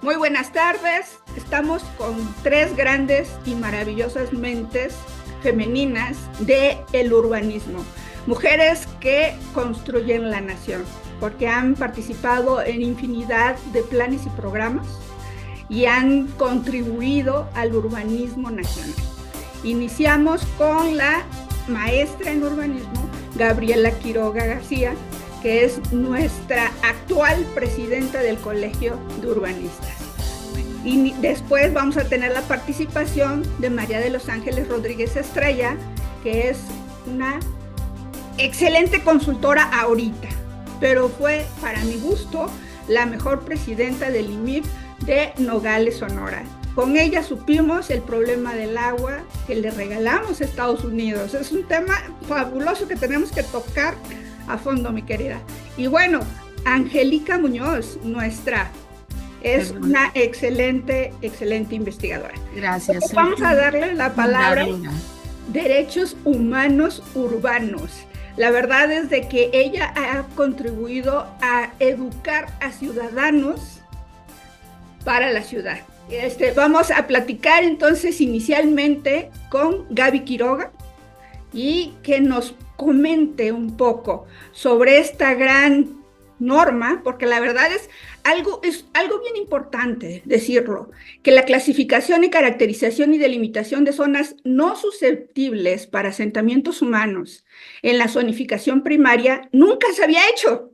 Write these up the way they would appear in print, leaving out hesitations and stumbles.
Muy buenas tardes. Estamos con tres grandes y maravillosas mentes femeninas del urbanismo. Mujeres que construyen la nación, porque han participado en infinidad de planes y programas y han contribuido al urbanismo nacional. Iniciamos con la maestra en urbanismo, Gabriela Quiroga García, que es nuestra actual presidenta del Colegio de Urbanistas. Y después vamos a tener la participación de María de los Ángeles Rodríguez Estrella, que es una excelente consultora ahorita, pero fue, para mi gusto, la mejor presidenta del IMIP de Nogales, Sonora. Con ella supimos el problema del agua que le regalamos a Estados Unidos. Es un tema fabuloso que tenemos que tocar a fondo, mi querida. Y bueno, Angélica Muñoz, es una excelente investigadora. Gracias. Entonces, vamos a darle la palabra derechos humanos urbanos. La verdad es de que ella ha contribuido a educar a ciudadanos para la ciudad. Vamos a platicar entonces inicialmente con Gaby Quiroga y que nos comente un poco sobre esta gran norma, porque la verdad es algo bien importante decirlo, que la clasificación y caracterización y delimitación de zonas no susceptibles para asentamientos humanos en la zonificación primaria nunca se había hecho.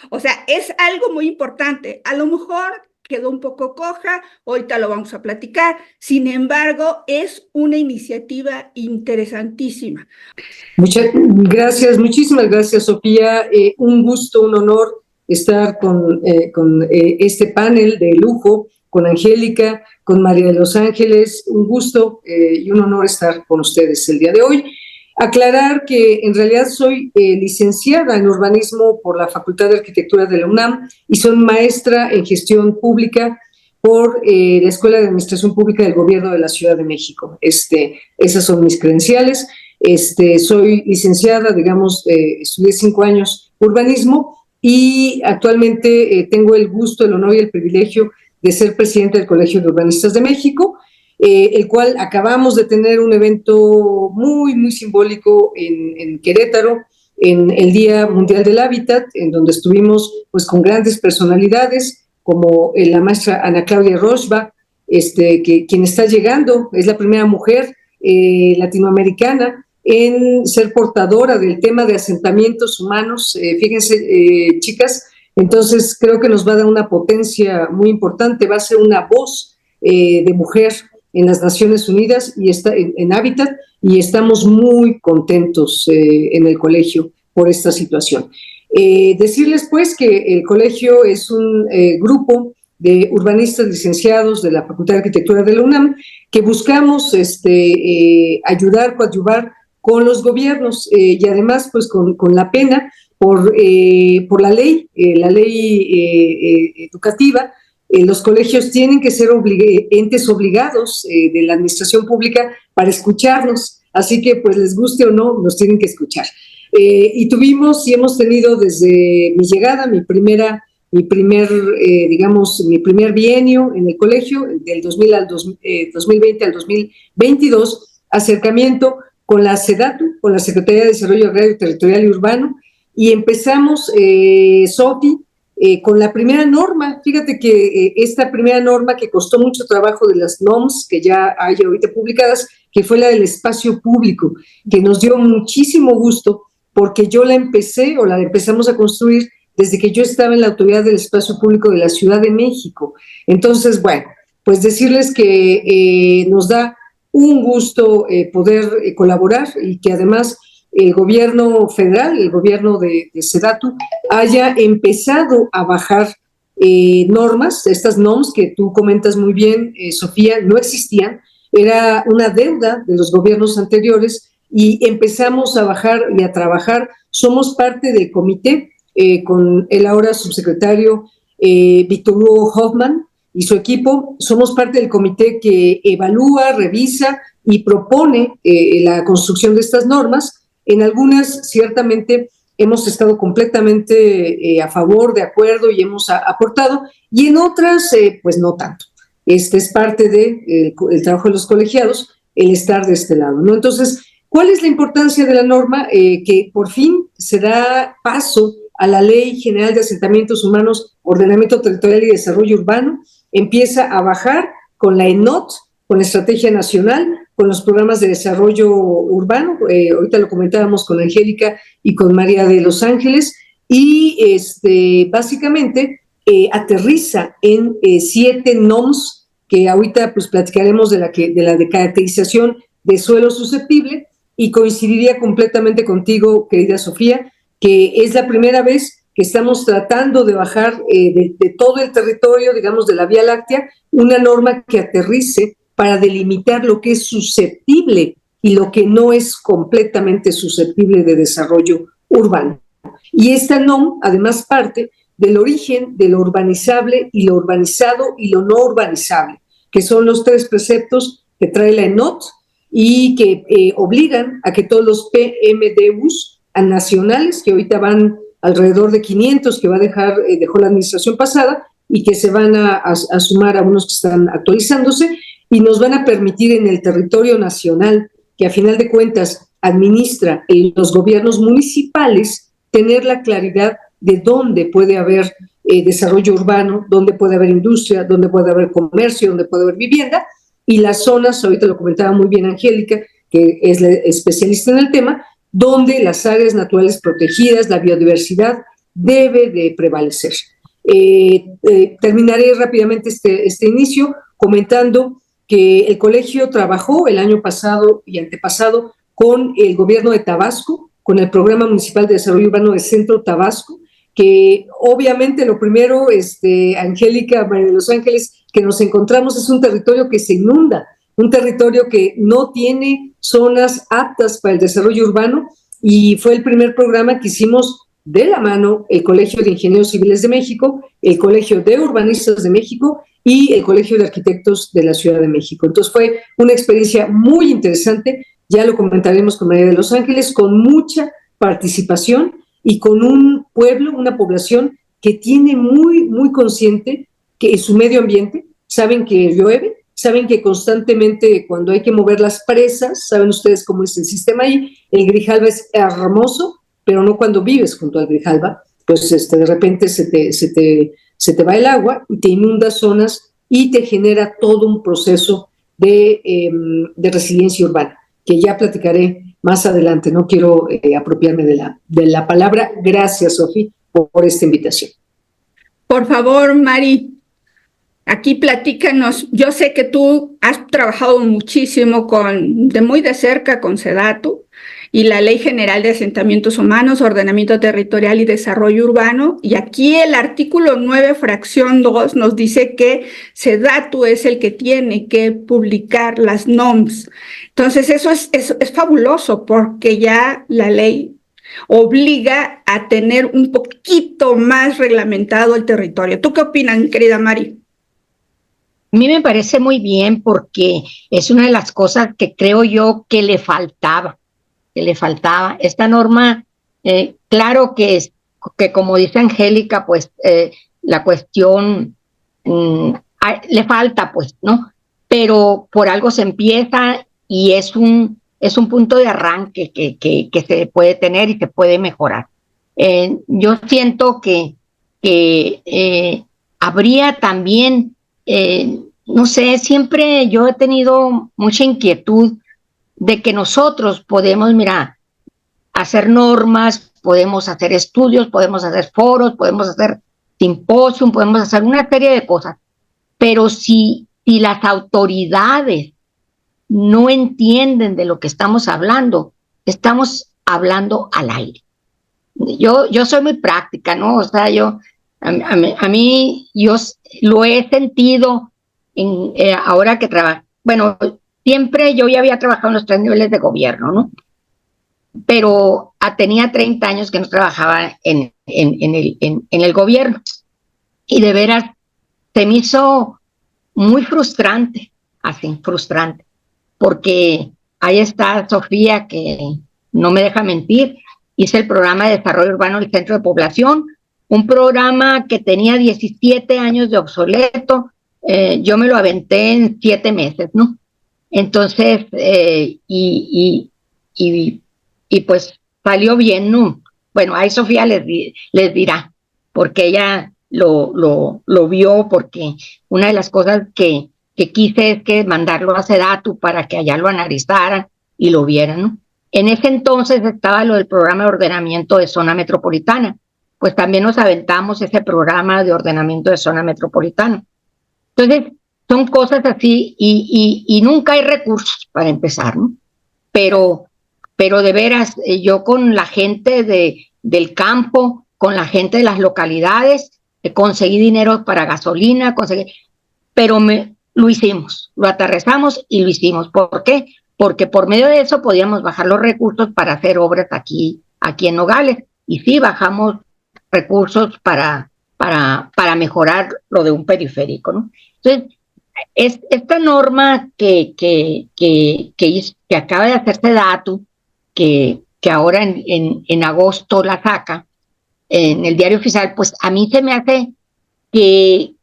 O sea, es algo muy importante. A lo mejor quedó un poco coja, ahorita lo vamos a platicar. Sin embargo, es una iniciativa interesantísima. Muchas gracias, muchísimas gracias, Sofía. Un gusto, un honor estar con este panel de lujo, con Angélica, con María de los Ángeles. Un gusto y un honor estar con ustedes el día de hoy. Aclarar que en realidad soy licenciada en urbanismo por la Facultad de Arquitectura de la UNAM y soy maestra en gestión pública por la Escuela de Administración Pública del Gobierno de la Ciudad de México. Esas son mis credenciales. Soy licenciada, estudié 5 años urbanismo y actualmente tengo el gusto, el honor y el privilegio de ser presidenta del Colegio de Urbanistas de México, el cual acabamos de tener un evento muy, muy simbólico en Querétaro, en el Día Mundial del Hábitat, en donde estuvimos pues con grandes personalidades, como la maestra Ana Claudia Rochba, quien está llegando, es la primera mujer latinoamericana en ser portadora del tema de asentamientos humanos. Fíjense, chicas, entonces creo que nos va a dar una potencia muy importante, va a ser una voz de mujer en las Naciones Unidas y está en Hábitat, y estamos muy contentos en el colegio por esta situación. Decirles pues que el colegio es un grupo de urbanistas licenciados de la Facultad de Arquitectura de la UNAM que buscamos ayudar, coadyuvar con los gobiernos y además pues con la pena por la ley educativa. Los colegios tienen que ser entes obligados de la administración pública para escucharnos, así que pues les guste o no, nos tienen que escuchar. Y tuvimos y hemos tenido desde mi llegada, mi primer bienio en el colegio, del 2020 al 2022, acercamiento con la SEDATU, con la Secretaría de Desarrollo Agrario, Territorial y Urbano, y empezamos, Sofi, con la primera norma. Fíjate que esta primera norma que costó mucho trabajo de las NOMS, que ya hay ahorita publicadas, que fue la del espacio público, que nos dio muchísimo gusto porque yo la empezamos a construir desde que yo estaba en la Autoridad del Espacio Público de la Ciudad de México. Entonces, bueno, pues decirles que nos da un gusto poder colaborar y que además el gobierno federal, el gobierno de SEDATU, haya empezado a bajar normas, estas NOMS que tú comentas muy bien, Sofía, no existían, era una deuda de los gobiernos anteriores y empezamos a bajar y a trabajar. Somos parte del comité con el ahora subsecretario Víctor Hugo Hoffman y su equipo. Somos parte del comité que evalúa, revisa y propone la construcción de estas normas. En algunas, ciertamente, hemos estado completamente a favor, de acuerdo y hemos aportado, y en otras, pues no tanto. Este es parte del trabajo de los colegiados, el estar de este lado, ¿no? Entonces, ¿cuál es la importancia de la norma? Que por fin se da paso a la Ley General de Asentamientos Humanos, Ordenamiento Territorial y Desarrollo Urbano, empieza a bajar con la ENOT, con la Estrategia Nacional, con los programas de desarrollo urbano, ahorita lo comentábamos con Angélica y con María de Los Ángeles, y básicamente aterriza en 7 NOMS, que ahorita pues platicaremos de la de caracterización de suelo susceptible, y coincidiría completamente contigo, querida Sofía, que es la primera vez que estamos tratando de bajar de todo el territorio, digamos, de la Vía Láctea, una norma que aterrice para delimitar lo que es susceptible y lo que no es completamente susceptible de desarrollo urbano. Y esta NOM, además, parte del origen de lo urbanizable y lo urbanizado y lo no urbanizable, que son los 3 preceptos que trae la ENOT y que obligan a que todos los PMDUs nacionales, que ahorita van alrededor de 500 que dejó la administración pasada y que se van a sumar a unos que están actualizándose, y nos van a permitir en el territorio nacional, que a final de cuentas administra los gobiernos municipales, tener la claridad de dónde puede haber desarrollo urbano, dónde puede haber industria, dónde puede haber comercio, dónde puede haber vivienda, y las zonas, ahorita lo comentaba muy bien Angélica, que es la especialista en el tema, donde las áreas naturales protegidas, la biodiversidad, debe de prevalecer. Terminaré rápidamente este inicio comentando que el colegio trabajó el año pasado y antepasado con el gobierno de Tabasco, con el Programa Municipal de Desarrollo Urbano de Centro Tabasco, que obviamente lo primero, Angélica, María de Los Ángeles, que nos encontramos es un territorio que se inunda, un territorio que no tiene zonas aptas para el desarrollo urbano, y fue el primer programa que hicimos de la mano el Colegio de Ingenieros Civiles de México, el Colegio de Urbanistas de México y el Colegio de Arquitectos de la Ciudad de México. Entonces fue una experiencia muy interesante, ya lo comentaremos con María de Los Ángeles, con mucha participación y con un pueblo, una población que tiene muy consciente que en su medio ambiente, saben que llueve, saben que constantemente cuando hay que mover las presas, saben ustedes cómo es el sistema ahí, el Grijalva es hermoso, pero no cuando vives junto al Grijalva, pues de repente se te va el agua y te inunda zonas y te genera todo un proceso de resiliencia urbana, que ya platicaré más adelante. No quiero apropiarme de la palabra. Gracias, Sofía, por esta invitación. Por favor, Mari, aquí platícanos. Yo sé que tú has trabajado muchísimo muy de cerca con SEDATU y la Ley General de Asentamientos Humanos, Ordenamiento Territorial y Desarrollo Urbano, y aquí el artículo 9, fracción 2, nos dice que SEDATU es el que tiene que publicar las NOMS. Entonces eso es fabuloso, porque ya la ley obliga a tener un poquito más reglamentado el territorio. ¿Tú qué opinas, querida Mari? A mí me parece muy bien, porque es una de las cosas que creo yo que le faltaba. Esta norma, claro que como dice Angélica, pues la cuestión le falta, pues, ¿no? Pero por algo se empieza y es un punto de arranque que se puede tener y se puede mejorar. Yo siento que habría también, no sé, siempre yo he tenido mucha inquietud de que nosotros podemos, hacer normas, podemos hacer estudios, podemos hacer foros, podemos hacer simposium, podemos hacer una serie de cosas, pero si las autoridades no entienden de lo que estamos hablando al aire. Yo soy muy práctica, ¿no? O sea, yo lo he sentido ahora que trabajo. Bueno, siempre yo ya había trabajado en los 3 niveles de gobierno, ¿no? Pero tenía 30 años que no trabajaba en el gobierno. Y de veras, se me hizo muy frustrante, porque ahí está Sofía, que no me deja mentir, hice el programa de desarrollo urbano del centro de población, un programa que tenía 17 años de obsoleto, yo me lo aventé en 7 meses, ¿no? Entonces, y pues salió bien, ¿no? Bueno, ahí Sofía les dirá, porque ella lo vio, porque una de las cosas que quise es que mandarlo a Sedatu para que allá lo analizaran y lo vieran, ¿no? En ese entonces estaba lo del programa de ordenamiento de zona metropolitana, pues también nos aventamos ese programa de ordenamiento de zona metropolitana. Entonces, son cosas así y nunca hay recursos para empezar, ¿no? Pero de veras, yo con la gente del campo, con la gente de las localidades, conseguí dinero para gasolina, pero lo hicimos, lo aterrizamos y lo hicimos. ¿Por qué? Porque por medio de eso podíamos bajar los recursos para hacer obras aquí en Nogales. Y sí, bajamos recursos para mejorar lo de un periférico, ¿no? Entonces, esta norma que acaba de hacerse Datu, que ahora en agosto la saca en el diario oficial, pues a mí se me hace que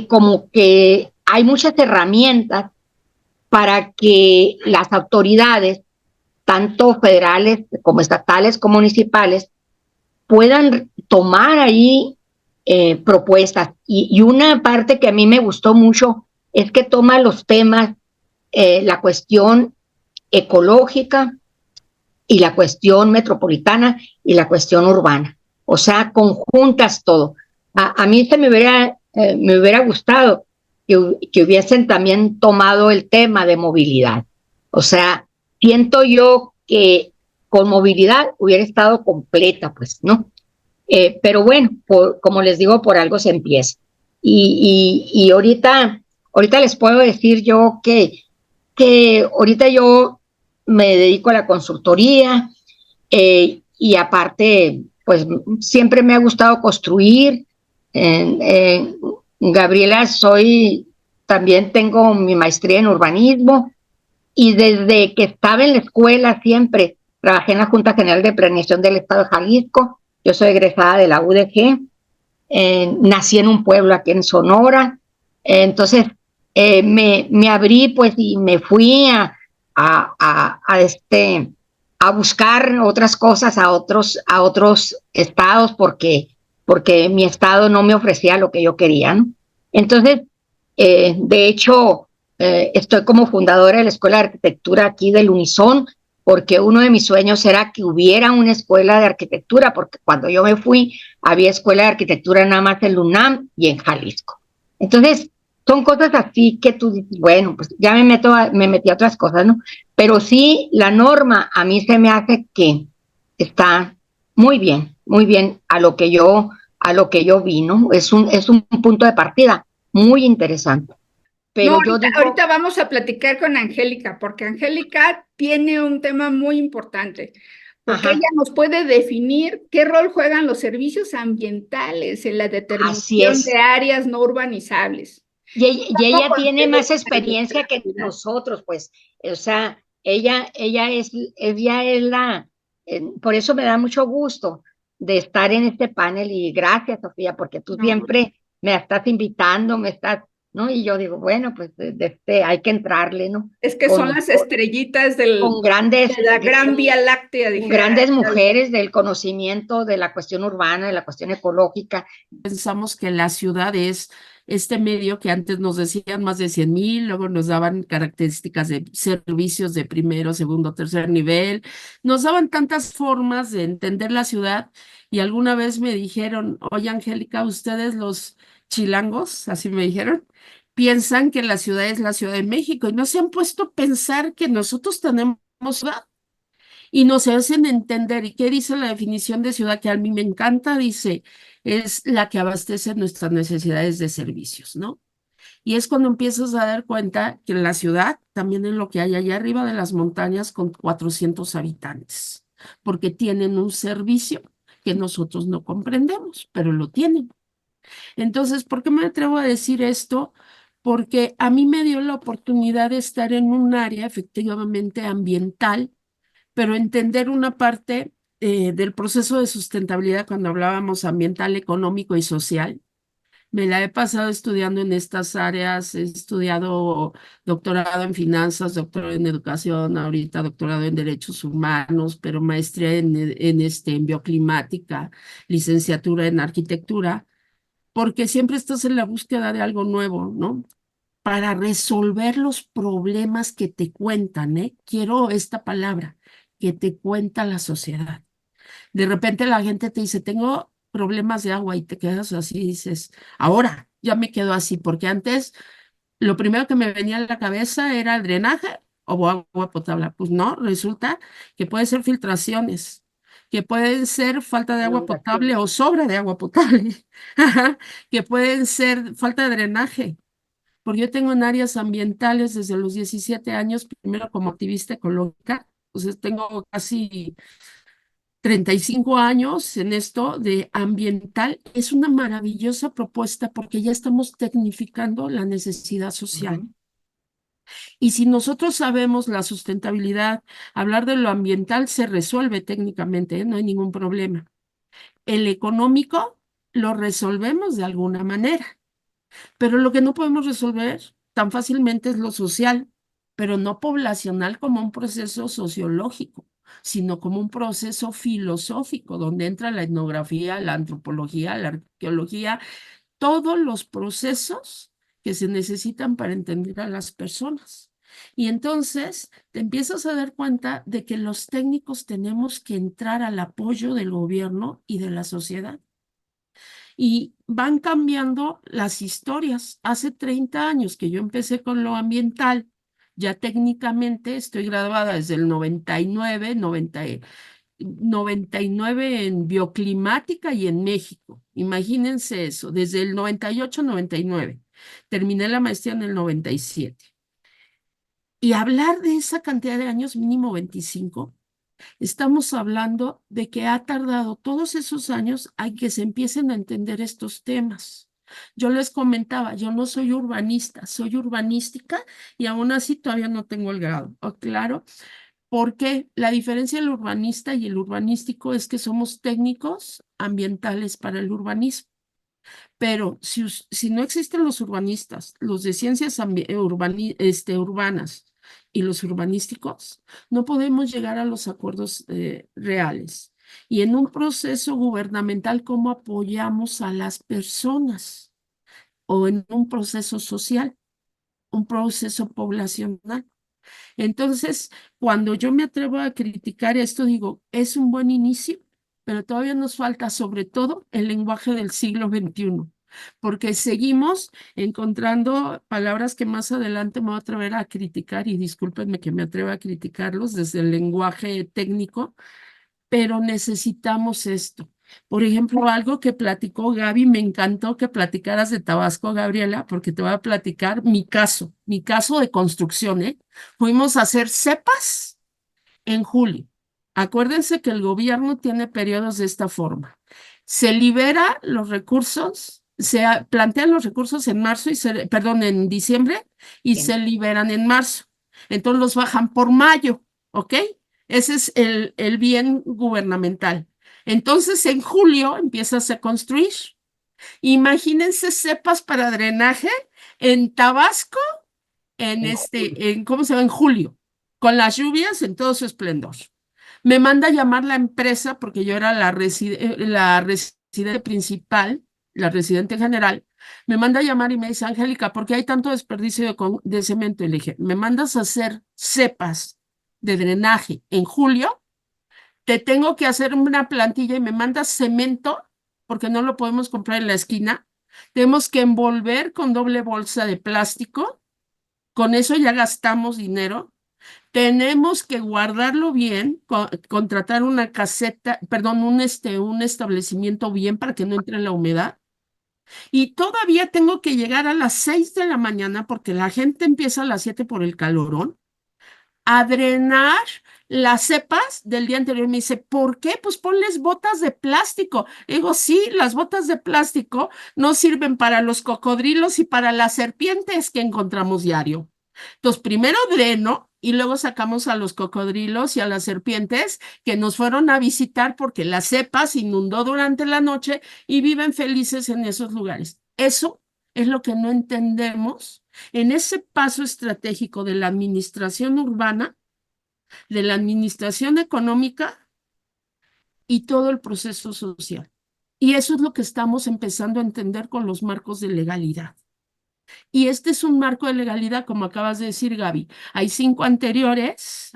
como que hay muchas herramientas para que las autoridades, tanto federales como estatales como municipales, puedan tomar ahí propuestas. Y una parte que a mí me gustó mucho es que toma los temas, la cuestión ecológica y la cuestión metropolitana y la cuestión urbana. O sea, conjuntas todo. A mí me hubiera gustado que hubiesen también tomado el tema de movilidad. O sea, siento yo que con movilidad hubiera estado completa, pues, ¿no? Pero bueno, como les digo, por algo se empieza. Y ahorita les puedo decir yo que ahorita yo me dedico a la consultoría, y aparte, pues siempre me ha gustado construir. Gabriela, también tengo mi maestría en urbanismo, y desde que estaba en la escuela siempre trabajé en la Junta General de Planeación del Estado de Jalisco. Yo soy egresada de la UDG, nací en un pueblo aquí en Sonora, entonces me abrí pues y me fui a buscar otras cosas a otros estados porque mi estado no me ofrecía lo que yo quería, ¿no? Entonces, de hecho, estoy como fundadora de la Escuela de Arquitectura aquí del Unison, porque uno de mis sueños era que hubiera una escuela de arquitectura, porque cuando yo me fui había escuela de arquitectura nada más en UNAM y en Jalisco. Entonces, son cosas así que tú dices, bueno, pues ya me metí a otras cosas, ¿no? Pero sí, la norma a mí se me hace que está muy bien a lo que yo vi, ¿no? Es un punto de partida muy interesante. Pero no, ahorita vamos a platicar con Angélica, porque Angélica tiene un tema muy importante, porque ella nos puede definir qué rol juegan los servicios ambientales en la determinación de áreas no urbanizables. Y ella tiene más experiencia que nosotros, pues, o sea, ella es la, por eso me da mucho gusto de estar en este panel, y gracias, Sofía, porque tú siempre me estás invitando, ¿no? Y yo digo, bueno, pues hay que entrarle, ¿no? Es que son las estrellitas de la gran Vía Láctea. Grandes mujeres del conocimiento de la cuestión urbana, de la cuestión ecológica. Pensamos que la ciudad es este medio que antes nos decían más de 100,000, luego nos daban características de servicios de primero, segundo, tercer nivel, nos daban tantas formas de entender la ciudad, y alguna vez me dijeron, oye, Angélica, ustedes los chilangos, así me dijeron, piensan que la ciudad es la Ciudad de México, y no se han puesto a pensar que nosotros tenemos ciudad. Y nos hacen entender. ¿Y qué dice la definición de ciudad? Que a mí me encanta, dice, es la que abastece nuestras necesidades de servicios, ¿no? Y es cuando empiezas a dar cuenta que en la ciudad, también en lo que hay allá arriba de las montañas con 400 habitantes, porque tienen un servicio que nosotros no comprendemos, pero lo tienen. Entonces, ¿por qué me atrevo a decir esto? Porque a mí me dio la oportunidad de estar en un área efectivamente ambiental, pero entender una parte del proceso de sustentabilidad cuando hablábamos ambiental, económico y social. Me la he pasado estudiando en estas áreas, he estudiado doctorado en finanzas, doctorado en educación, ahorita doctorado en derechos humanos, pero maestría en bioclimática, licenciatura en arquitectura, porque siempre estás en la búsqueda de algo nuevo, ¿no? Para resolver los problemas que te cuentan, ¿eh? Quiero esta palabra, que te cuenta la sociedad. De repente la gente te dice, tengo problemas de agua y te quedas así y dices, ahora ya me quedo así, porque antes lo primero que me venía a la cabeza era el drenaje o agua potable. Pues no, resulta que puede ser filtraciones, que pueden ser falta de agua potable o sobra de agua potable, que pueden ser falta de drenaje. Porque yo tengo en áreas ambientales desde los 17 años, primero como activista ecológica, entonces tengo casi 35 años en esto de ambiental. Es una maravillosa propuesta porque ya estamos tecnificando la necesidad social. Y si nosotros sabemos la sustentabilidad, hablar de lo ambiental se resuelve técnicamente, ¿eh? No hay ningún problema. El económico lo resolvemos de alguna manera, pero lo que no podemos resolver tan fácilmente es lo social, pero no poblacional como un proceso sociológico, sino como un proceso filosófico, donde entra la etnografía, la antropología, la arqueología, todos los procesos que se necesitan para entender a las personas. Y entonces te empiezas a dar cuenta de que los técnicos tenemos que entrar al apoyo del gobierno y de la sociedad. Y van cambiando las historias. Hace 30 años que yo empecé con lo ambiental, ya técnicamente estoy graduada desde el 99, 99 en bioclimática y en México. Imagínense eso, desde el 98, 99. Terminé la maestría en el 97. Y hablar de esa cantidad de años, mínimo 25, estamos hablando de que ha tardado todos esos años a que se empiecen a entender estos temas. Yo les comentaba, yo no soy urbanista, soy urbanística y aún así todavía no tengo el grado. ¿Oh, claro? Porque la diferencia del urbanista y el urbanístico es que somos técnicos ambientales para el urbanismo. Pero si no existen los urbanistas, los de ciencias urbanas y los urbanísticos, no podemos llegar a los acuerdos reales. Y en un proceso gubernamental, ¿cómo apoyamos a las personas? O en un proceso social, un proceso poblacional. Entonces, cuando yo me atrevo a criticar esto, digo, es un buen inicio, pero todavía nos falta sobre todo el lenguaje del siglo XXI, porque seguimos encontrando palabras que más adelante me voy a atrever a criticar, y discúlpenme que me atreva a criticarlos desde el lenguaje técnico, pero necesitamos esto. Por ejemplo, algo que platicó Gaby, me encantó que platicaras de Tabasco, Gabriela, porque te voy a platicar mi caso de construcción, ¿eh? Fuimos a hacer cepas en julio. Acuérdense que el gobierno tiene periodos de esta forma. Se libera los recursos, plantean los recursos en marzo en diciembre y se liberan en marzo. Entonces los bajan por mayo, ¿ok? Ese es el bien gubernamental. Entonces en julio empiezas a construir. Imagínense cepas para drenaje en Tabasco, ¿cómo se llama? En julio, con las lluvias en todo su esplendor. Me manda a llamar la empresa porque yo era la residente principal, la residente general. Me manda a llamar y me dice, Angélica, ¿por qué hay tanto desperdicio de cemento? Y le dije, ¿me mandas a hacer cepas de drenaje en julio? Te tengo que hacer una plantilla y me mandas cemento porque no lo podemos comprar en la esquina. Tenemos que envolver con doble bolsa de plástico. Con eso ya gastamos dinero. Tenemos que guardarlo bien, contratar una caseta, perdón, un establecimiento bien para que no entre la humedad. Y todavía tengo que llegar a las 6 de la mañana porque la gente empieza a las 7 por el calorón a drenar las cepas del día anterior. Me dice, ¿por qué? Pues ponles botas de plástico. Digo, sí, las botas de plástico no sirven para los cocodrilos y para las serpientes que encontramos diario. Entonces, primero dreno y luego sacamos a los cocodrilos y a las serpientes que nos fueron a visitar porque la cepa se inundó durante la noche y viven felices en esos lugares. Eso es lo que no entendemos en ese paso estratégico de la administración urbana, de la administración económica y todo el proceso social. Y eso es lo que estamos empezando a entender con los marcos de legalidad. Y este es un marco de legalidad, como acabas de decir, Gaby. Hay 5 anteriores,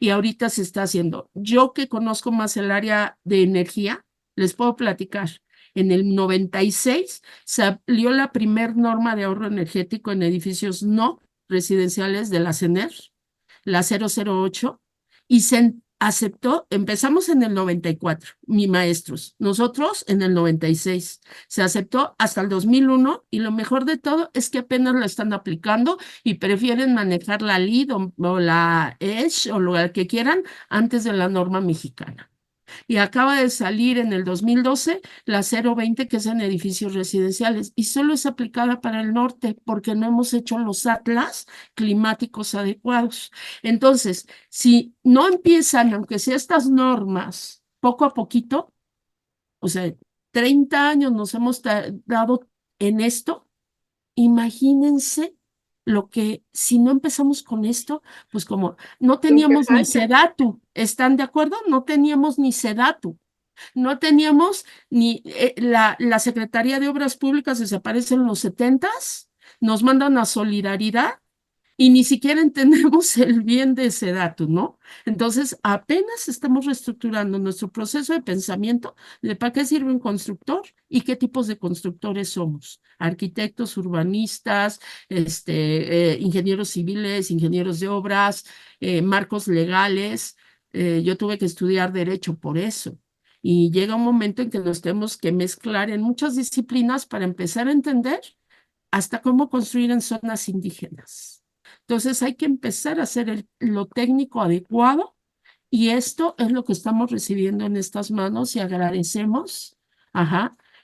y ahorita se está haciendo. Yo que conozco más el área de energía, les puedo platicar. En el 96 salió la primer norma de ahorro energético en edificios no residenciales de la CENER, la 008, y se aceptó, empezamos en el 94, mis maestros, nosotros en el 96, se aceptó hasta el 2001 y lo mejor de todo es que apenas la están aplicando y prefieren manejar la LEED o la EDGE o lo que quieran antes de la norma mexicana. Y acaba de salir en el 2012 la 020, que es en edificios residenciales, y solo es aplicada para el norte porque no hemos hecho los atlas climáticos adecuados. Entonces, si no empiezan, aunque sea estas normas, poco a poquito, o sea, 30 años nos hemos dado en esto, imagínense lo que, si no empezamos con esto, pues como no teníamos ni SEDATU, ¿están de acuerdo? No teníamos ni SEDATU, no teníamos ni la Secretaría de Obras Públicas desaparece en los 70s, nos mandan a Solidaridad y ni siquiera entendemos el bien de SEDATU, ¿no? Entonces, apenas estamos reestructurando nuestro proceso de pensamiento de para qué sirve un constructor y qué tipos de constructores somos. Arquitectos, urbanistas, ingenieros civiles, ingenieros de obras, marcos legales. Yo tuve que estudiar derecho por eso. Y llega un momento en que nos tenemos que mezclar en muchas disciplinas para empezar a entender hasta cómo construir en zonas indígenas. Entonces hay que empezar a hacer lo técnico adecuado y esto es lo que estamos recibiendo en estas manos y agradecemos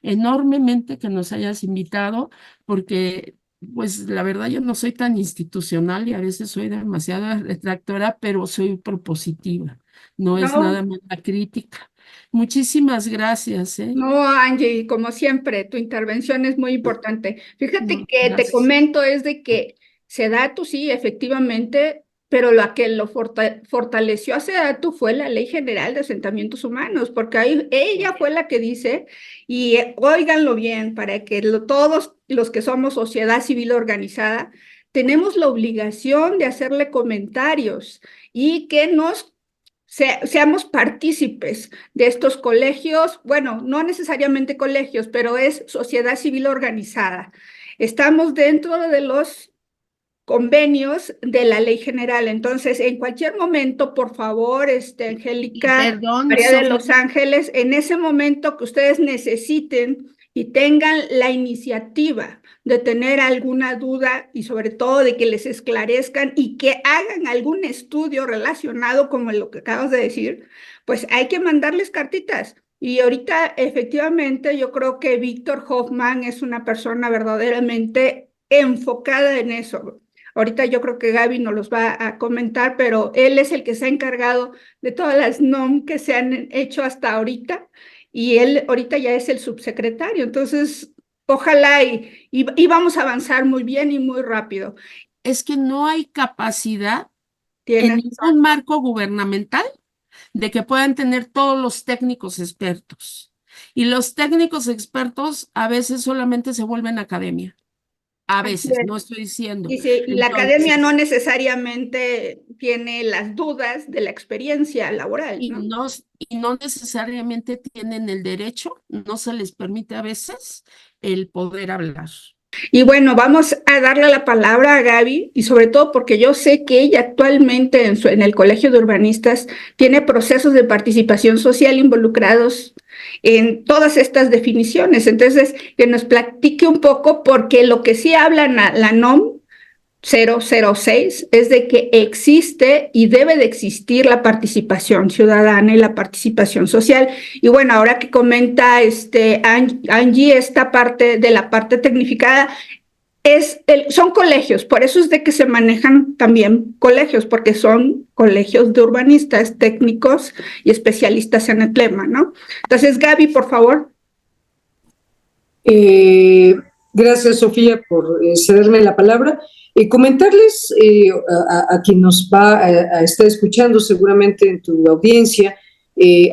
enormemente que nos hayas invitado porque pues la verdad yo no soy tan institucional y a veces soy demasiado retractora, pero soy propositiva, no es nada más la crítica. Muchísimas gracias. No, Angie, como siempre, tu intervención es muy importante. Fíjate que gracias. te comento es de que SEDATU sí, efectivamente, pero lo que lo fortaleció a SEDATU fue la Ley General de Asentamientos Humanos, porque ahí ella fue la que dice, y óiganlo bien, para que todos los que somos sociedad civil organizada, tenemos la obligación de hacerle comentarios y que seamos partícipes de estos colegios, bueno, no necesariamente colegios, pero es sociedad civil organizada. Estamos dentro de los convenios de la ley general. Entonces, en cualquier momento, por favor, Angélica, María de Los Ángeles, en ese momento que ustedes necesiten y tengan la iniciativa de tener alguna duda y sobre todo de que les esclarezcan y que hagan algún estudio relacionado como lo que acabas de decir, pues hay que mandarles cartitas. Y ahorita, efectivamente, yo creo que Víctor Hoffman es una persona verdaderamente enfocada en eso. Ahorita yo creo que Gaby nos los va a comentar, pero él es el que se ha encargado de todas las NOM que se han hecho hasta ahorita y él ahorita ya es el subsecretario. Entonces, ojalá y vamos a avanzar muy bien y muy rápido. Es que no hay capacidad en ningún marco gubernamental de que puedan tener todos los técnicos expertos. Y los técnicos expertos a veces solamente se vuelven academia. A veces, no estoy diciendo. Y sí, la academia no necesariamente tiene las dudas de la experiencia laboral, ¿no? Y no necesariamente tienen el derecho, no se les permite a veces el poder hablar. Y bueno, vamos a darle la palabra a Gaby, y sobre todo porque yo sé que ella actualmente en el Colegio de Urbanistas tiene procesos de participación social involucrados en todas estas definiciones. Entonces, que nos platique un poco, porque lo que sí habla la NOM 006 es de que existe y debe de existir la participación ciudadana y la participación social. Y bueno, ahora que comenta Angie esta parte de la parte tecnificada, son colegios, por eso es de que se manejan también colegios, porque son colegios de urbanistas, técnicos y especialistas en el tema, ¿no? Entonces, Gaby, por favor. Gracias, Sofía, por cederme la palabra. Comentarles a quien nos va a estar escuchando seguramente en tu audiencia,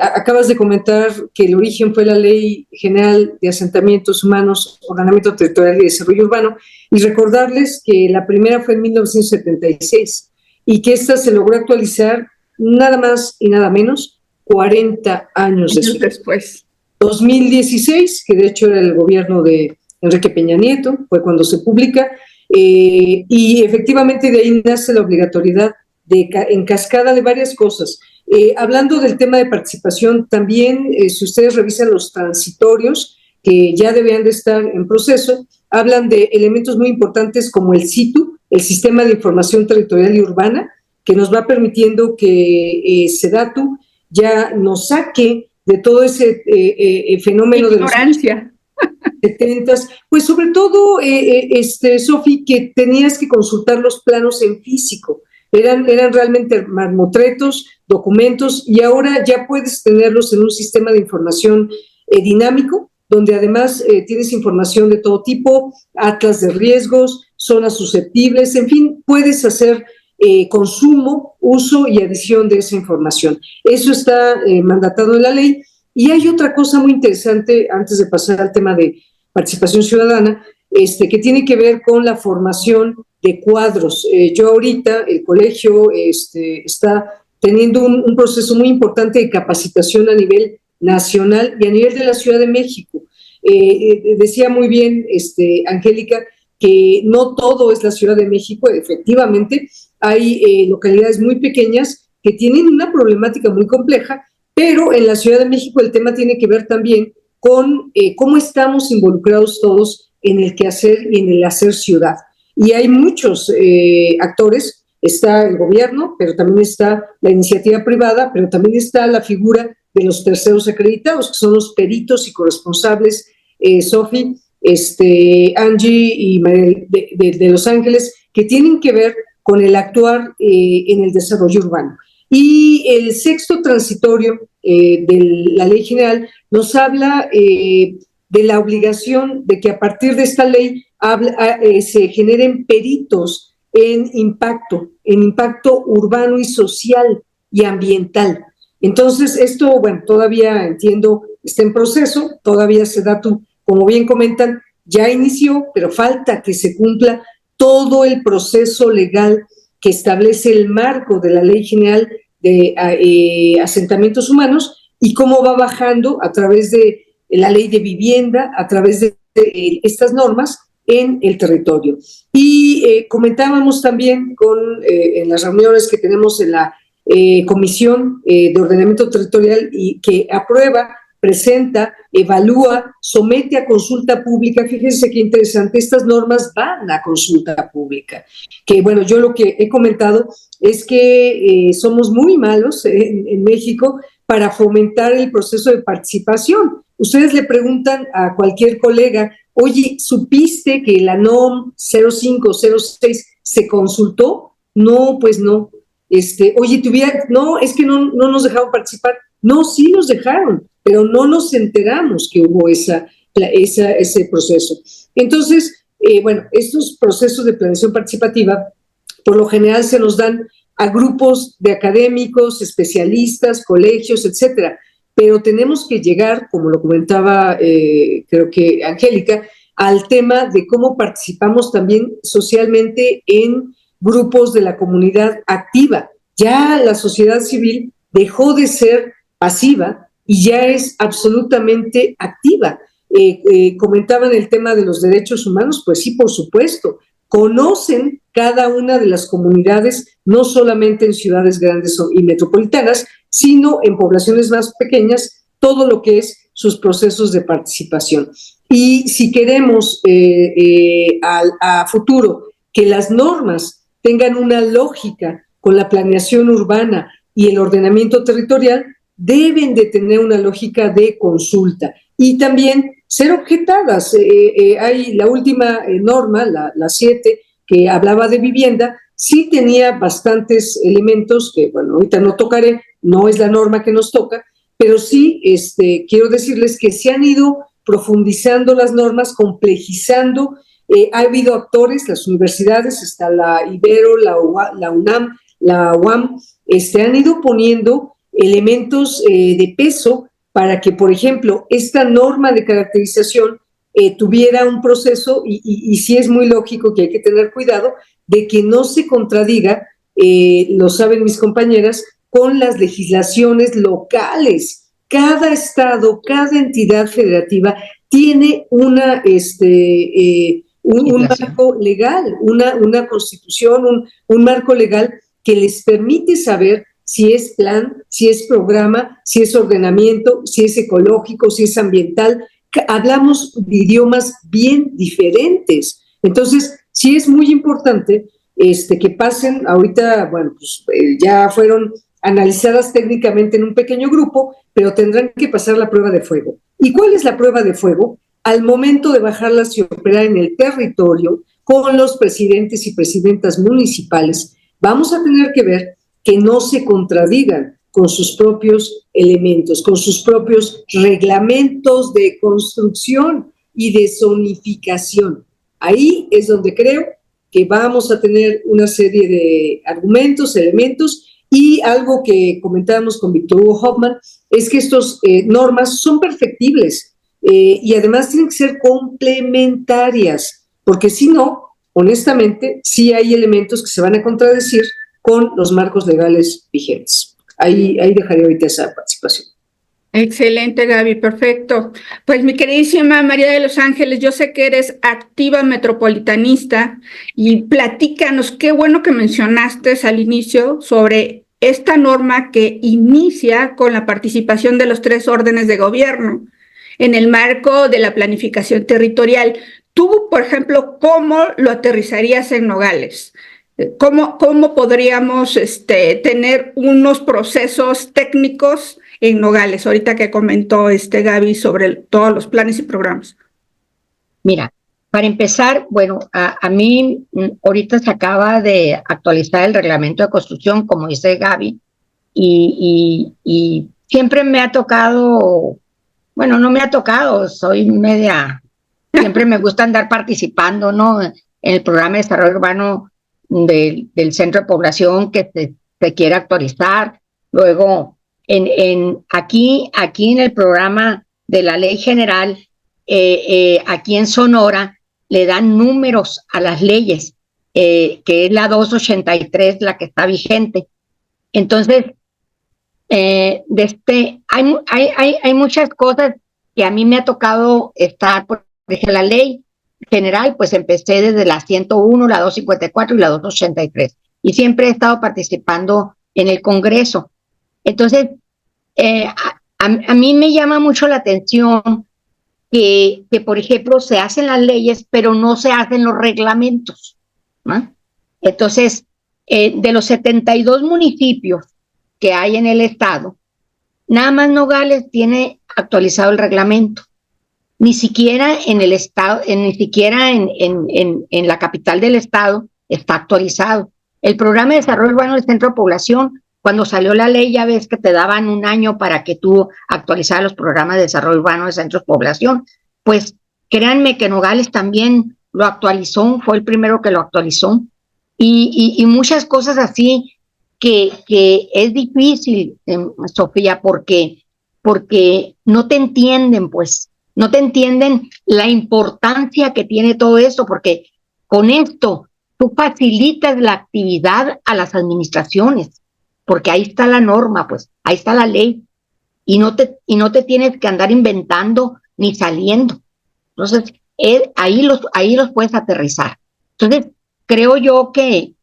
acabas de comentar que el origen fue la Ley General de Asentamientos Humanos, Ordenamiento Territorial y Desarrollo Urbano, y recordarles que la primera fue en 1976 y que esta se logró actualizar nada más y nada menos 40 años después. 2016, que de hecho era el gobierno de Enrique Peña Nieto, fue cuando se publica, y efectivamente de ahí nace la obligatoriedad en cascada de varias cosas. Hablando del tema de participación, también si ustedes revisan los transitorios, que ya deberían de estar en proceso, hablan de elementos muy importantes como el SITU, el Sistema de Información Territorial y Urbana, que nos va permitiendo que SEDATU ya nos saque de todo ese fenómeno ignorancia. De los 70s, pues sobre todo, Sofi, que tenías que consultar los planos en físico, eran realmente mamotretos, documentos, y ahora ya puedes tenerlos en un sistema de información dinámico, donde además tienes información de todo tipo, atlas de riesgos, zonas susceptibles, en fin, puedes hacer consumo, uso y adición de esa información. Eso está mandatado en la ley. Y hay otra cosa muy interesante, antes de pasar al tema de participación ciudadana, que tiene que ver con la formación de cuadros. Yo ahorita, el colegio está teniendo un proceso muy importante de capacitación a nivel nacional y a nivel de la Ciudad de México. Decía muy bien Angélica que no todo es la Ciudad de México, efectivamente, hay localidades muy pequeñas que tienen una problemática muy compleja, pero en la Ciudad de México el tema tiene que ver también con cómo estamos involucrados todos en el quehacer y en el hacer ciudad. Y hay muchos actores, está el gobierno, pero también está la iniciativa privada, pero también está la figura de los terceros acreditados, que son los peritos y corresponsables, Sofi, Angie y María de Los Ángeles, que tienen que ver con el actuar en el desarrollo urbano. Y el sexto transitorio de la Ley General nos habla de la obligación de que a partir de esta ley se generen peritos en impacto urbano y social y ambiental. Entonces, esto, bueno, todavía entiendo, está en proceso, todavía SEDATU, como bien comentan, ya inició, pero falta que se cumpla todo el proceso legal que establece el marco de la Ley General de Asentamientos Humanos y cómo va bajando a través de la Ley de Vivienda, a través de estas normas en el territorio. Y comentábamos también en las reuniones que tenemos en la Comisión de Ordenamiento Territorial y que aprueba, presenta, evalúa, somete a consulta pública. Fíjense qué interesante, estas normas van a consulta pública. Que bueno, yo lo que he comentado es que somos muy malos en México para fomentar el proceso de participación. Ustedes le preguntan a cualquier colega, oye, ¿supiste que la NOM 0506 se consultó? No, pues no. Oye, no, es que no nos dejaron participar. No, sí nos dejaron, pero no nos enteramos que hubo ese proceso. Entonces, bueno, estos procesos de planeación participativa, por lo general se nos dan a grupos de académicos, especialistas, colegios, etcétera, pero tenemos que llegar, como lo comentaba creo que Angélica, al tema de cómo participamos también socialmente en grupos de la comunidad activa. Ya la sociedad civil dejó de ser pasiva y ya es absolutamente activa. Comentaban el tema de los derechos humanos, pues sí, por supuesto. Conocen cada una de las comunidades, no solamente en ciudades grandes y metropolitanas, sino en poblaciones más pequeñas, todo lo que es sus procesos de participación. Y si queremos a futuro que las normas tengan una lógica con la planeación urbana y el ordenamiento territorial, deben de tener una lógica de consulta. Y también ser objetadas. Hay la última norma, la 7, que hablaba de vivienda, sí tenía bastantes elementos que, bueno, ahorita no tocaré, no es la norma que nos toca, pero sí quiero decirles que se han ido profundizando las normas, complejizando. Ha habido actores, las universidades, está la Ibero, la UNAM, la UAM, han ido poniendo elementos de peso para que, por ejemplo, esta norma de caracterización tuviera un proceso, y sí es muy lógico que hay que tener cuidado de que no se contradiga, lo saben mis compañeras, con las legislaciones locales. Cada estado, cada entidad federativa tiene un marco legal, una constitución, un marco legal que les permite saber si es plan, si es programa, si es ordenamiento, si es ecológico, si es ambiental. Hablamos de idiomas bien diferentes. Entonces, sí es muy importante que pasen, ahorita, bueno, pues ya fueron analizadas técnicamente en un pequeño grupo, pero tendrán que pasar la prueba de fuego. ¿Y cuál es la prueba de fuego? Al momento de bajarlas y operar en el territorio con los presidentes y presidentas municipales, vamos a tener que ver que no se contradigan con sus propios elementos, con sus propios reglamentos de construcción y de zonificación. Ahí es donde creo que vamos a tener una serie de argumentos, elementos, y algo que comentábamos con Víctor Hugo Hoffman es que estas normas son perfectibles y además tienen que ser complementarias, porque si no, honestamente, sí hay elementos que se van a contradecir con los marcos legales vigentes. Ahí dejaré ahorita esa participación. Excelente, Gaby, perfecto. Pues mi queridísima María de los Ángeles, yo sé que eres activa metropolitanista y platícanos, qué bueno que mencionaste al inicio sobre esta norma que inicia con la participación de los 3 órdenes de gobierno en el marco de la planificación territorial. Tú, por ejemplo, ¿cómo lo aterrizarías en Nogales? ¿Cómo podríamos tener unos procesos técnicos en Nogales, ahorita que comentó Gaby sobre todos los planes y programas? Mira, para empezar, bueno, a mí ahorita se acaba de actualizar el reglamento de construcción, como dice Gaby, y siempre me ha tocado, bueno, no me ha tocado, soy media, siempre me gusta andar participando, ¿no? En el programa de desarrollo urbano del Centro de Población que se quiere actualizar. Luego, aquí en el programa de la Ley General, aquí en Sonora, le dan números a las leyes, que es la 283 la que está vigente. Entonces, hay muchas cosas que a mí me ha tocado estar, por ejemplo, la Ley General, pues empecé desde la 101, la 254 y la 283. Y siempre he estado participando en el Congreso. Entonces, a mí me llama mucho la atención que, por ejemplo, se hacen las leyes, pero no se hacen los reglamentos, ¿no? Entonces, de los 72 municipios que hay en el estado, nada más Nogales tiene actualizado el reglamento. Ni siquiera en el estado, ni siquiera en la capital del estado está actualizado. El programa de desarrollo urbano del Centro de Población, cuando salió la ley, ya ves que te daban un año para que tú actualizaras los programas de desarrollo urbano de centros de población. Pues créanme que Nogales también lo actualizó, fue el primero que lo actualizó. Y muchas cosas así que es difícil, Sofía, porque no te entienden, pues. No te entienden la importancia que tiene todo esto, porque con esto tú facilitas la actividad a las administraciones, porque ahí está la norma, pues, ahí está la ley, y no te tienes que andar inventando ni saliendo. Entonces, ahí los puedes aterrizar. Entonces, creo yo que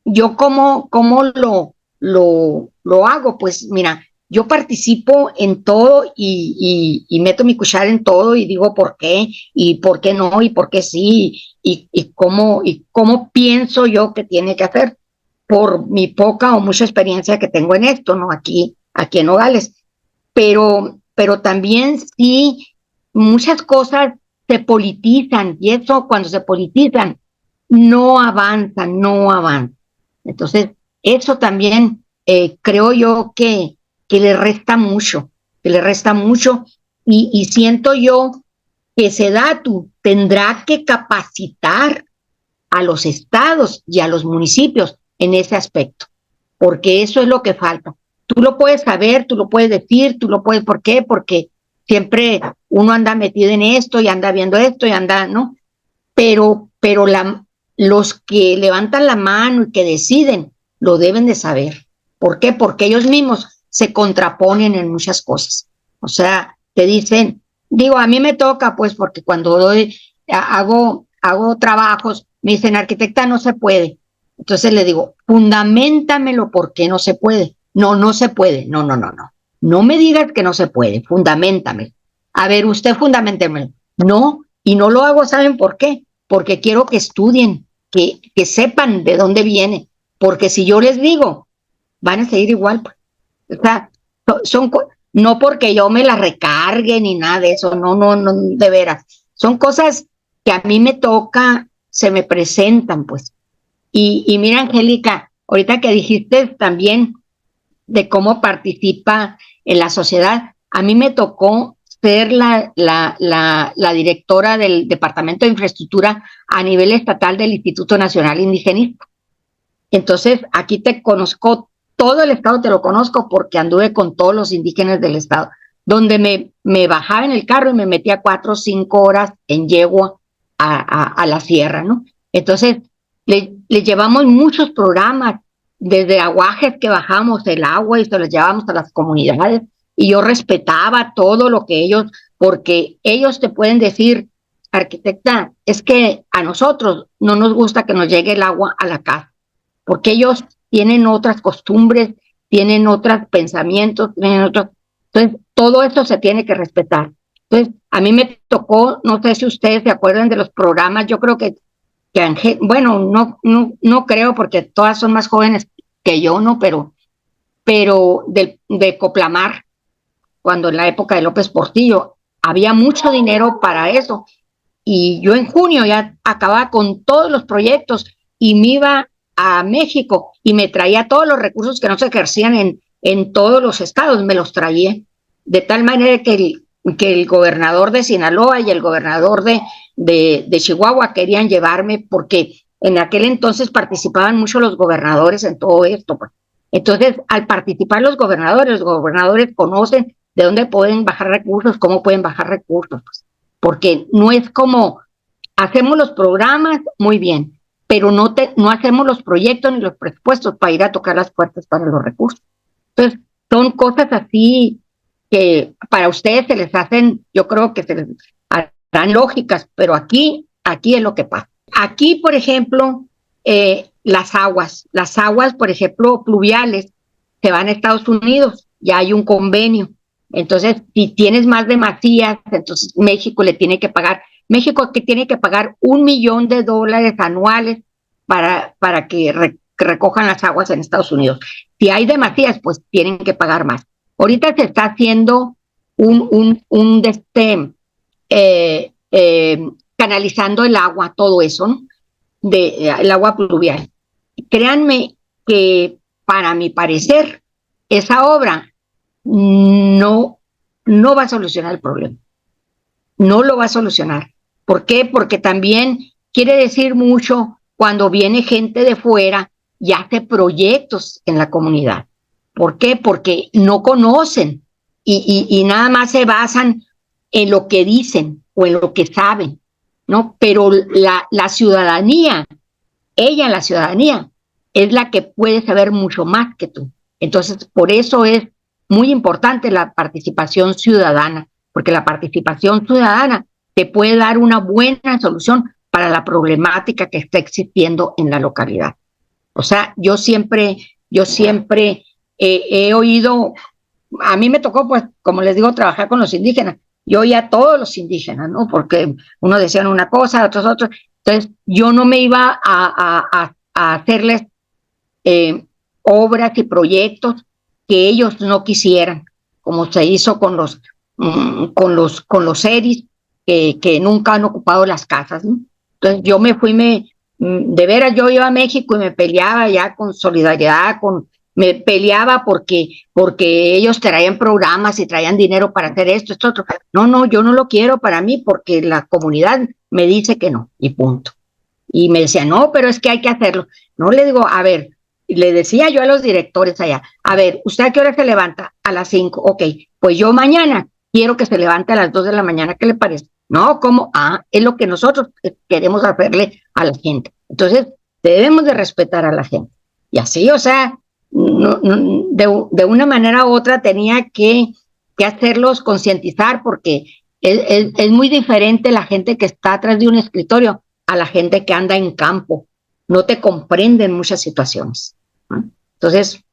yo cómo lo hago, pues mira, yo participo en todo y meto mi cuchara en todo y digo por qué no y por qué sí y cómo pienso yo que tiene que hacer por mi poca o mucha experiencia que tengo en esto, ¿no? Aquí en Nogales. Pero pero también sí muchas cosas se politizan, y eso cuando se politizan no avanzan, no avanzan. Entonces, eso también creo yo que le resta mucho, que le resta mucho, y siento yo que SEDATU tendrá que capacitar a los estados y a los municipios en ese aspecto, porque eso es lo que falta. Tú lo puedes saber, tú lo puedes decir, tú lo puedes, ¿por qué? Porque siempre uno anda metido en esto y anda viendo esto y anda, ¿no? Pero los que levantan la mano y que deciden lo deben de saber. ¿Por qué? Porque ellos mismos se contraponen en muchas cosas. O sea, te dicen, digo, a mí me toca, pues, porque cuando hago trabajos, me dicen, arquitecta, no se puede. Entonces le digo, fundamentamelo por qué no se puede. No, no se puede. No, no, no, no. No me digas que no se puede, fundamentamelo. A ver, usted fundamentamelo. No, y no lo hago, ¿saben por qué? Porque quiero que estudien, que sepan de dónde viene. Porque si yo les digo, van a seguir igual. Pues. O sea, no porque yo me la recargue ni nada de eso, no, no, no, de veras. Son cosas que a mí me toca, se me presentan, pues. Y mira, Angélica, ahorita que dijiste también de cómo participa en la sociedad, a mí me tocó ser la directora del Departamento de Infraestructura a nivel estatal del Instituto Nacional Indigenista. Entonces, aquí te conozco, todo el estado te lo conozco porque anduve con todos los indígenas del estado, donde me bajaba en el carro y me metía 4 o 5 horas en yegua a la sierra, ¿no? Entonces, le llevamos muchos programas, desde aguajes que bajamos el agua y se los llevamos a las comunidades, y yo respetaba todo lo que ellos, porque ellos te pueden decir, arquitecta, es que a nosotros no nos gusta que nos llegue el agua a la casa, porque ellos tienen otras costumbres, tienen otros pensamientos, tienen otros. Entonces, todo esto se tiene que respetar. Entonces, a mí me tocó, no sé si ustedes se acuerdan de los programas, yo creo que bueno, no creo porque todas son más jóvenes que yo, ¿no? Pero de Coplamar, cuando en la época de López Portillo, había mucho dinero para eso. Y yo en junio ya acababa con todos los proyectos y me iba a México y me traía todos los recursos que no se ejercían en todos los estados, me los traía. De tal manera que el gobernador de Sinaloa y el gobernador de Chihuahua querían llevarme, porque en aquel entonces participaban mucho los gobernadores en todo esto. Pues. Entonces, al participar los gobernadores conocen de dónde pueden bajar recursos, cómo pueden bajar recursos. Pues. Porque no es como hacemos los programas muy bien, pero no hacemos los proyectos ni los presupuestos para ir a tocar las puertas para los recursos. Entonces, son cosas así que para ustedes se les hacen, yo creo que se les harán lógicas, pero aquí es lo que pasa. Aquí, por ejemplo, las aguas, por ejemplo, pluviales, se van a Estados Unidos, ya hay un convenio. Entonces, si tienes más de masías, entonces México le tiene que pagar, México que tiene que pagar $1 millón anuales para que recojan las aguas en Estados Unidos. Si hay demasías, pues tienen que pagar más. Ahorita se está haciendo canalizando el agua, todo eso, ¿no? El agua pluvial. Créanme que, para mi parecer, esa obra no va a solucionar el problema. No lo va a solucionar. ¿Por qué? Porque también quiere decir mucho cuando viene gente de fuera y hace proyectos en la comunidad. ¿Por qué? Porque no conocen y nada más se basan en lo que dicen o en lo que saben, ¿no? Pero la ciudadanía, la ciudadanía, es la que puede saber mucho más que tú. Entonces, por eso es muy importante la participación ciudadana, porque la participación ciudadana te puede dar una buena solución para la problemática que está existiendo en la localidad. O sea, yo siempre he oído, a mí me tocó, pues, como les digo, trabajar con los indígenas. Yo oía a todos los indígenas, ¿no? Porque unos decían una cosa, otros otra. Entonces, yo no me iba a hacerles obras y proyectos que ellos no quisieran, como se hizo con los con los seris que nunca han ocupado las casas, ¿no? Entonces yo me fui, de veras yo iba a México y me peleaba ya con Solidaridad, me peleaba porque ellos traían programas y traían dinero para hacer esto otro. No, yo no lo quiero para mí porque la comunidad me dice que no, y punto. Y me decía, no, pero es que hay que hacerlo. No, le digo, a ver, le decía yo a los directores allá, a ver, ¿usted a qué hora se levanta? A las 5, ok, pues yo mañana quiero que se levante a las 2 de la mañana, ¿qué le parece? No, ¿cómo? Es lo que nosotros queremos hacerle a la gente. Entonces, debemos de respetar a la gente. Y así, o sea, de una manera u otra tenía que hacerlos concientizar, porque es muy diferente la gente que está atrás de un escritorio a la gente que anda en campo. No te comprenden muchas situaciones, ¿no? Entonces,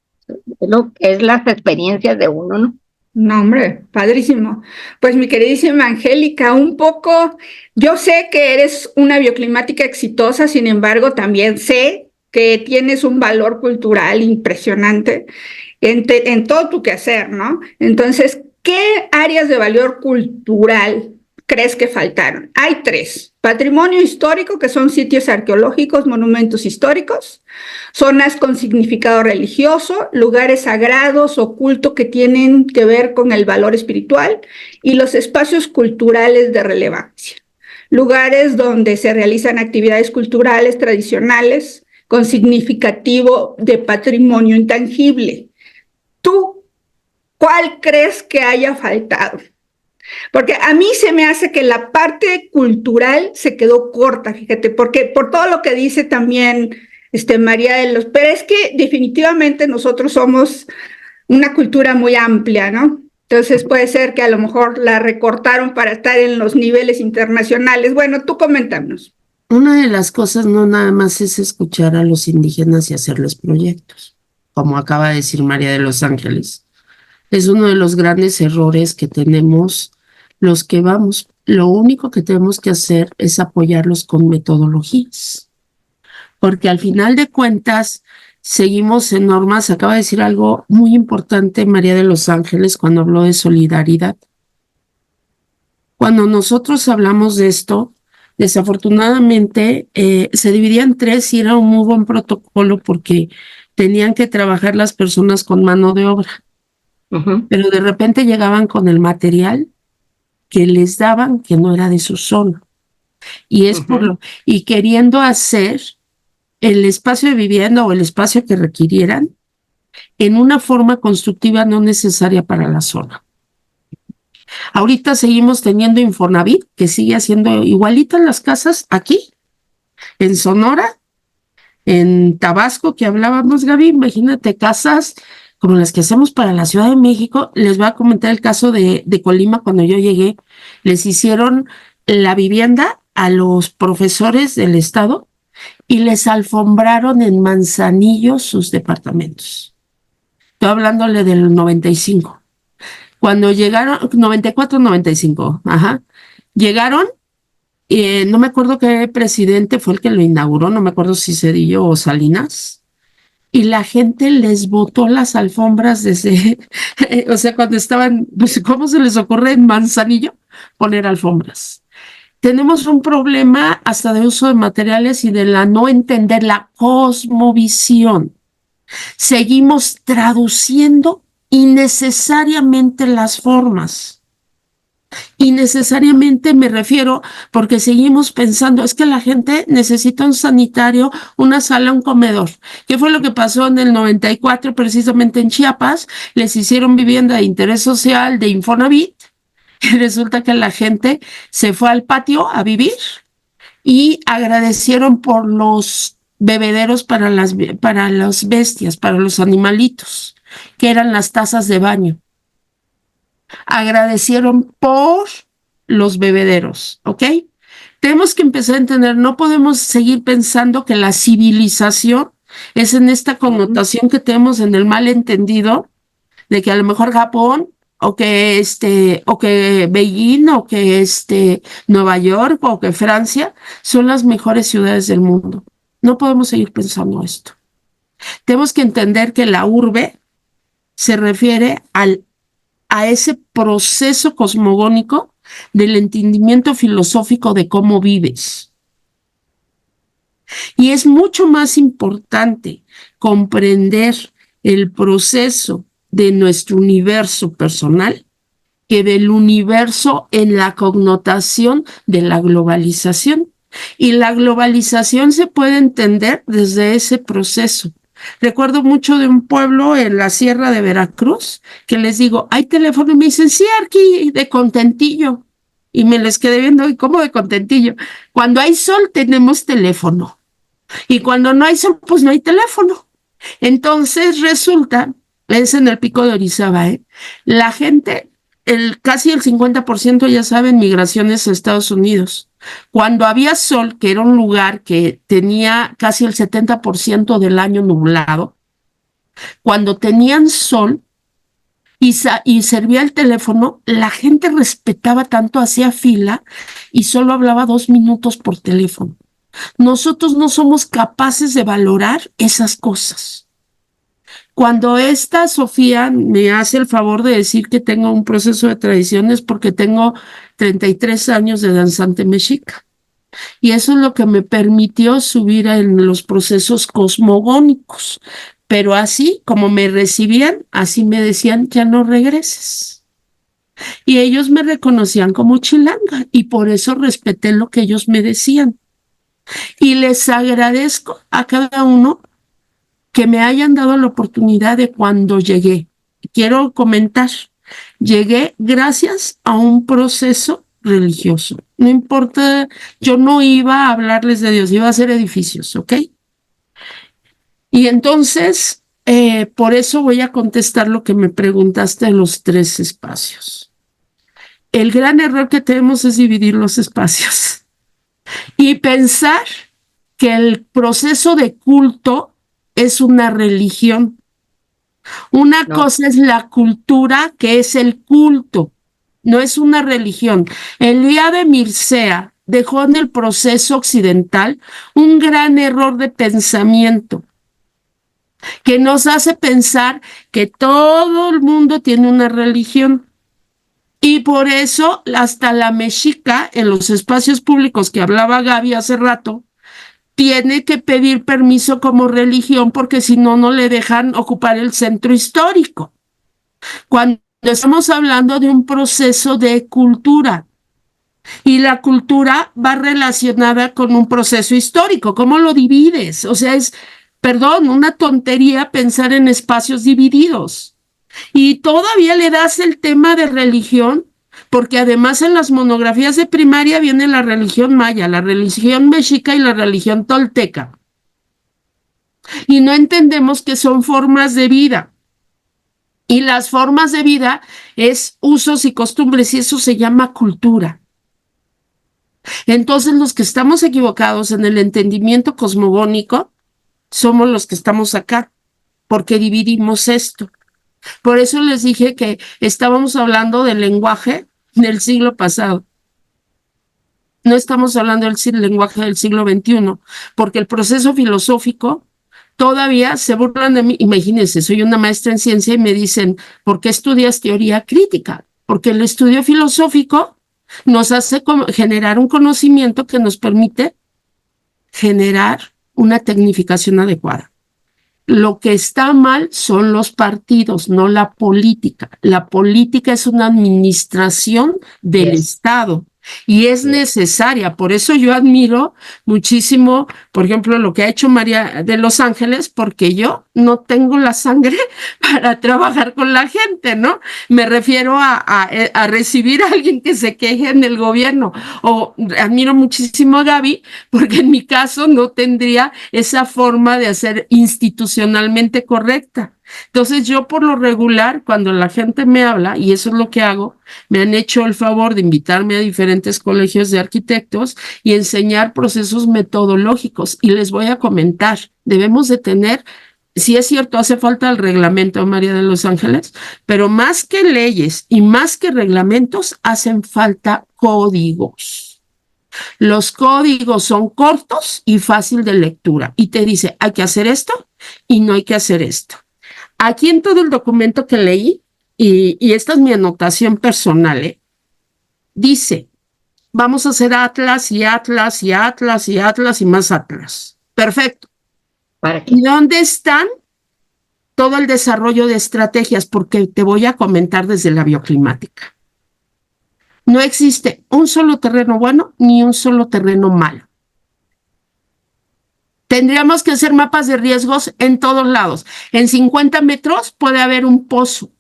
es las experiencias de uno, ¿no? No, hombre, padrísimo. Pues mi queridísima Angélica, un poco, yo sé que eres una bioclimática exitosa, sin embargo, también sé que tienes un valor cultural impresionante en todo tu quehacer, ¿no? Entonces, ¿qué áreas de valor cultural crees que faltaron? Hay 3. Patrimonio histórico, que son sitios arqueológicos, monumentos históricos, zonas con significado religioso, lugares sagrados o culto que tienen que ver con el valor espiritual, y los espacios culturales de relevancia. Lugares donde se realizan actividades culturales tradicionales con significativo de patrimonio intangible. ¿Tú cuál crees que haya faltado? Porque a mí se me hace que la parte cultural se quedó corta, fíjate, porque por todo lo que dice también María de los... Pero es que definitivamente nosotros somos una cultura muy amplia, ¿no? Entonces puede ser que a lo mejor la recortaron para estar en los niveles internacionales. Bueno, tú coméntanos. Una de las cosas no nada más es escuchar a los indígenas y hacerles proyectos, como acaba de decir María de los Ángeles. Es uno de los grandes errores que tenemos los que vamos. Lo único que tenemos que hacer es apoyarlos con metodologías, porque al final de cuentas seguimos en normas. Acaba de decir algo muy importante María de los Ángeles cuando habló de solidaridad. Cuando nosotros hablamos de esto, desafortunadamente se dividía en 3 y era un muy buen protocolo porque tenían que trabajar las personas con mano de obra. Pero de repente llegaban con el material que les daban que no era de su zona. Y es y queriendo hacer el espacio de vivienda o el espacio que requirieran en una forma constructiva no necesaria para la zona. Ahorita seguimos teniendo Infonavit, que sigue haciendo igualitas las casas aquí, en Sonora, en Tabasco, que hablábamos, Gaby. Imagínate, casas como las que hacemos para la Ciudad de México. Les voy a comentar el caso de Colima. Cuando yo llegué, les hicieron la vivienda a los profesores del estado y les alfombraron en Manzanillo sus departamentos. Estoy hablándole del 95. Cuando llegaron, 94, 95, llegaron, no me acuerdo qué presidente fue el que lo inauguró, no me acuerdo si Zedillo o Salinas, y la gente les botó las alfombras desde, o sea, cuando estaban, pues, ¿cómo se les ocurre en Manzanillo poner alfombras? Tenemos un problema hasta de uso de materiales y de la no entender la cosmovisión. Seguimos traduciendo innecesariamente las formas. Innecesariamente me refiero porque seguimos pensando, es que la gente necesita un sanitario, una sala, un comedor. ¿Qué fue lo que pasó en el 94 precisamente en Chiapas? Les hicieron vivienda de interés social de Infonavit y resulta que la gente se fue al patio a vivir y agradecieron por los bebederos para las bestias, para los animalitos, que eran las tazas de baño. Agradecieron por los bebederos, ¿ok? Tenemos que empezar a entender, no podemos seguir pensando que la civilización es en esta connotación que tenemos en el malentendido de que a lo mejor Japón o que Beijing o que Nueva York o que Francia son las mejores ciudades del mundo. No podemos seguir pensando esto. Tenemos que entender que la urbe se refiere a a ese proceso cosmogónico del entendimiento filosófico de cómo vives. Y es mucho más importante comprender el proceso de nuestro universo personal que del universo en la connotación de la globalización. Y la globalización se puede entender desde ese proceso. Recuerdo mucho de un pueblo en la sierra de Veracruz que les digo, ¿hay teléfono? Y me dicen, sí, aquí de Contentillo. Y me les quedé viendo, ¿y cómo de Contentillo? Cuando hay sol tenemos teléfono. Y cuando no hay sol, pues no hay teléfono. Entonces resulta, es en el Pico de Orizaba, la gente, casi el 50% ya saben, migraciones a Estados Unidos. Cuando había sol, que era un lugar que tenía casi el 70% del año nublado, cuando tenían sol y servía el teléfono, la gente respetaba tanto, hacía fila y solo hablaba 2 minutos por teléfono. Nosotros no somos capaces de valorar esas cosas. Cuando esta Sofía me hace el favor de decir que tengo un proceso de tradiciones porque tengo 33 años de danzante mexica. Y eso es lo que me permitió subir en los procesos cosmogónicos. Pero así como me recibían, así me decían, ya no regreses. Y ellos me reconocían como chilanga y por eso respeté lo que ellos me decían. Y les agradezco a cada uno que me hayan dado la oportunidad de cuando llegué. Quiero comentar, llegué gracias a un proceso religioso. No importa, yo no iba a hablarles de Dios, iba a hacer edificios, ¿ok? Y entonces, por eso voy a contestar lo que me preguntaste en los 3 espacios. El gran error que tenemos es dividir los espacios y pensar que el proceso de culto es una religión. Una cosa es la cultura, que es el culto, no es una religión. Elía de Mircea dejó en el proceso occidental un gran error de pensamiento que nos hace pensar que todo el mundo tiene una religión. Y por eso hasta la mexica, en los espacios públicos que hablaba Gaby hace rato, tiene que pedir permiso como religión porque si no, no le dejan ocupar el centro histórico. Cuando estamos hablando de un proceso de cultura y la cultura va relacionada con un proceso histórico, ¿cómo lo divides? O sea, es, perdón, una tontería pensar en espacios divididos. Y todavía le das el tema de religión, porque además en las monografías de primaria viene la religión maya, la religión mexica y la religión tolteca. Y no entendemos que son formas de vida. Y las formas de vida es usos y costumbres y eso se llama cultura. Entonces los que estamos equivocados en el entendimiento cosmogónico somos los que estamos acá, porque dividimos esto. Por eso les dije que estábamos hablando del lenguaje del siglo pasado. No estamos hablando del lenguaje del siglo XXI, porque el proceso filosófico todavía se burlan de mí. Imagínense, soy una maestra en ciencia y me dicen, ¿por qué estudias teoría crítica? Porque el estudio filosófico nos hace generar un conocimiento que nos permite generar una tecnificación adecuada. Lo que está mal son los partidos, no la política. La política es una administración del Estado y es necesaria. Por eso yo admiro muchísimo, por ejemplo, lo que ha hecho María de Los Ángeles, porque yo no tengo la sangre para trabajar con la gente, ¿no? Me refiero a recibir a alguien que se queje en el gobierno. O admiro muchísimo a Gaby, porque en mi caso no tendría esa forma de hacer institucionalmente correcta. Entonces yo por lo regular, cuando la gente me habla, y eso es lo que hago, me han hecho el favor de invitarme a diferentes colegios de arquitectos y enseñar procesos metodológicos. Y les voy a comentar, debemos de tener, sí es cierto, hace falta el reglamento, María de Los Ángeles, pero más que leyes y más que reglamentos, hacen falta códigos. Los códigos son cortos y fácil de lectura y te dice, hay que hacer esto y no hay que hacer esto. Aquí en todo el documento que leí, y esta es mi anotación personal, dice, vamos a hacer Atlas y Atlas y Atlas y Atlas y más Atlas. Perfecto. ¿Para qué? ¿Y dónde están todo el desarrollo de estrategias? Porque te voy a comentar desde la bioclimática. No existe un solo terreno bueno ni un solo terreno malo. Tendríamos que hacer mapas de riesgos en todos lados. En 50 metros puede haber un pozo.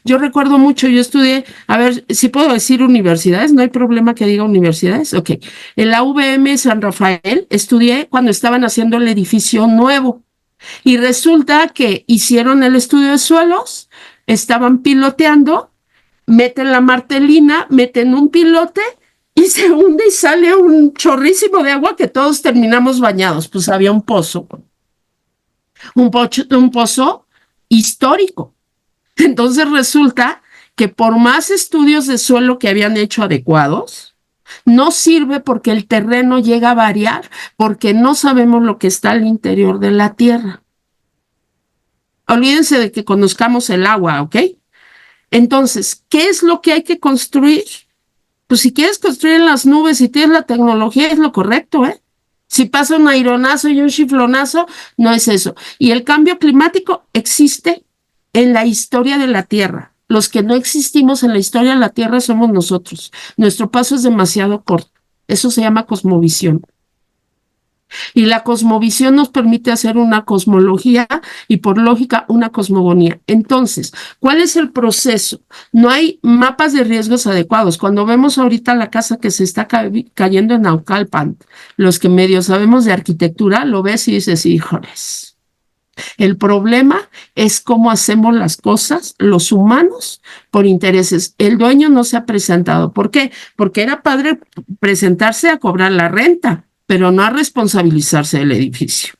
Yo recuerdo mucho, yo estudié, a ver, si puedo decir universidades, no hay problema que diga universidades. Ok, en la UVM San Rafael estudié cuando estaban haciendo el edificio nuevo y resulta que hicieron el estudio de suelos, estaban piloteando, meten la martelina, meten un pilote y se hunde y sale un chorrísimo de agua que todos terminamos bañados. Pues había un pozo, un pozo histórico. Entonces resulta que por más estudios de suelo que habían hecho adecuados, no sirve porque el terreno llega a variar, porque no sabemos lo que está al interior de la tierra. Olvídense de que conozcamos el agua, ¿ok? Entonces, ¿qué es lo que hay que construir? Pues si quieres construir en las nubes y tienes la tecnología, es lo correcto, ¿eh? Si pasa un aironazo y un chiflonazo, no es eso. Y el cambio climático existe en la historia de la Tierra. Los que no existimos en la historia de la Tierra somos nosotros. Nuestro paso es demasiado corto. Eso se llama cosmovisión. Y la cosmovisión nos permite hacer una cosmología y por lógica una cosmogonía. Entonces, ¿cuál es el proceso? No hay mapas de riesgos adecuados. Cuando vemos ahorita la casa que se está cayendo en Naucalpan, los que medio sabemos de arquitectura, lo ves y dices, híjoles. El problema es cómo hacemos las cosas los humanos por intereses. El dueño no se ha presentado. ¿Por qué? Porque era padre presentarse a cobrar la renta, pero no a responsabilizarse del edificio.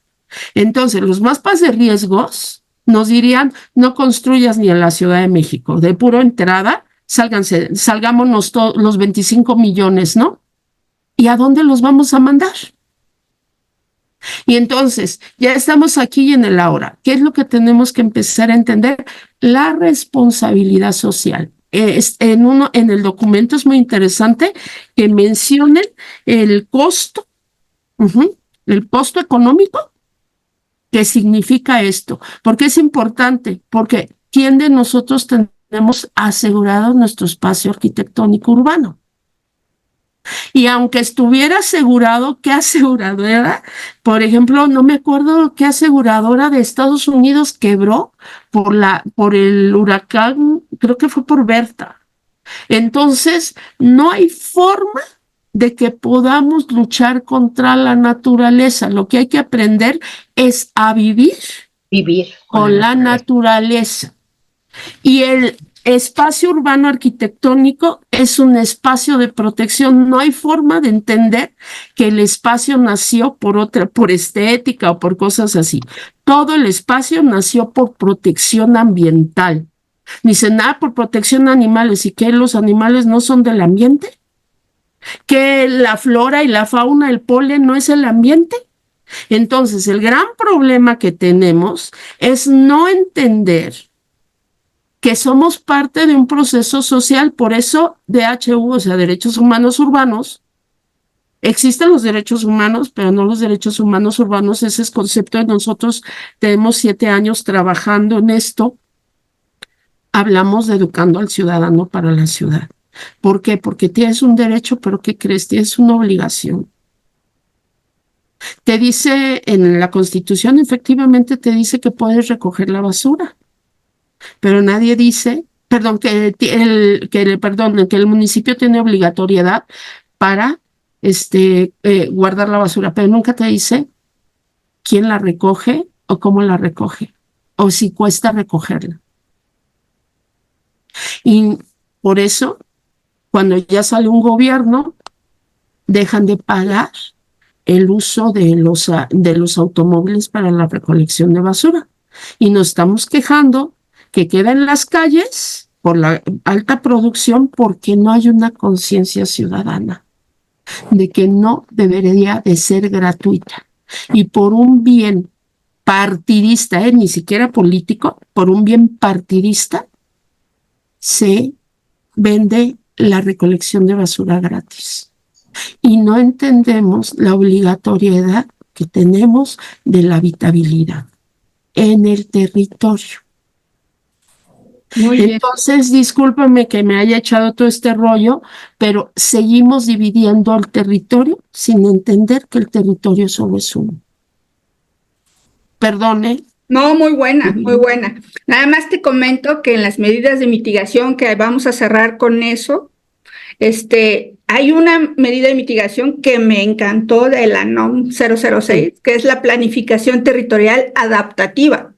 Entonces, los mapas de riesgos nos dirían, no construyas ni en la Ciudad de México. De puro entrada, salgámonos los 25 millones, ¿no? ¿Y a dónde los vamos a mandar? Y entonces, ya estamos aquí y en el ahora. ¿Qué es lo que tenemos que empezar a entender? La responsabilidad social. En el documento es muy interesante que mencionen el costo, el costo económico que significa esto. ¿Por qué es importante? Porque ¿quién de nosotros tenemos asegurado nuestro espacio arquitectónico urbano? Y aunque estuviera asegurado, ¿qué aseguradora? Por ejemplo, no me acuerdo qué aseguradora de Estados Unidos quebró por el huracán, creo que fue por Berta. Entonces, no hay forma de que podamos luchar contra la naturaleza. Lo que hay que aprender es a vivir con la naturaleza. Y el espacio urbano arquitectónico es un espacio de protección. No hay forma de entender que el espacio nació por estética o por cosas así. Todo el espacio nació por protección ambiental. Dicen, por protección de animales. ¿Y que los animales no son del ambiente? ¿Que la flora y la fauna, el polen, no es el ambiente? Entonces, el gran problema que tenemos es no entender que somos parte de un proceso social. Por eso DHU, o sea, Derechos Humanos Urbanos, existen los derechos humanos, pero no los derechos humanos urbanos. Ese es concepto de nosotros. Tenemos 7 años trabajando en esto. Hablamos de educando al ciudadano para la ciudad. ¿Por qué? Porque tienes un derecho, pero ¿qué crees? Tienes una obligación. Te dice en la Constitución, efectivamente te dice que puedes recoger la basura, pero nadie dice, que el municipio tiene obligatoriedad para guardar la basura, pero nunca te dice quién la recoge o cómo la recoge, o si cuesta recogerla. Y por eso, cuando ya sale un gobierno, dejan de pagar el uso de los automóviles para la recolección de basura. Y nos estamos quejando que queda en las calles por la alta producción porque no hay una conciencia ciudadana de que no debería de ser gratuita. Y por un bien partidista, ni siquiera político, por un bien partidista, se vende la recolección de basura gratis. Y no entendemos la obligatoriedad que tenemos de la habitabilidad en el territorio. Muy bien. Entonces, discúlpame que me haya echado todo este rollo, pero seguimos dividiendo el territorio sin entender que el territorio solo es uno. Perdone. No, muy buena, muy buena. Nada más te comento que en las medidas de mitigación, que vamos a cerrar con eso, hay una medida de mitigación que me encantó de la NOM 006, que es la planificación territorial adaptativa.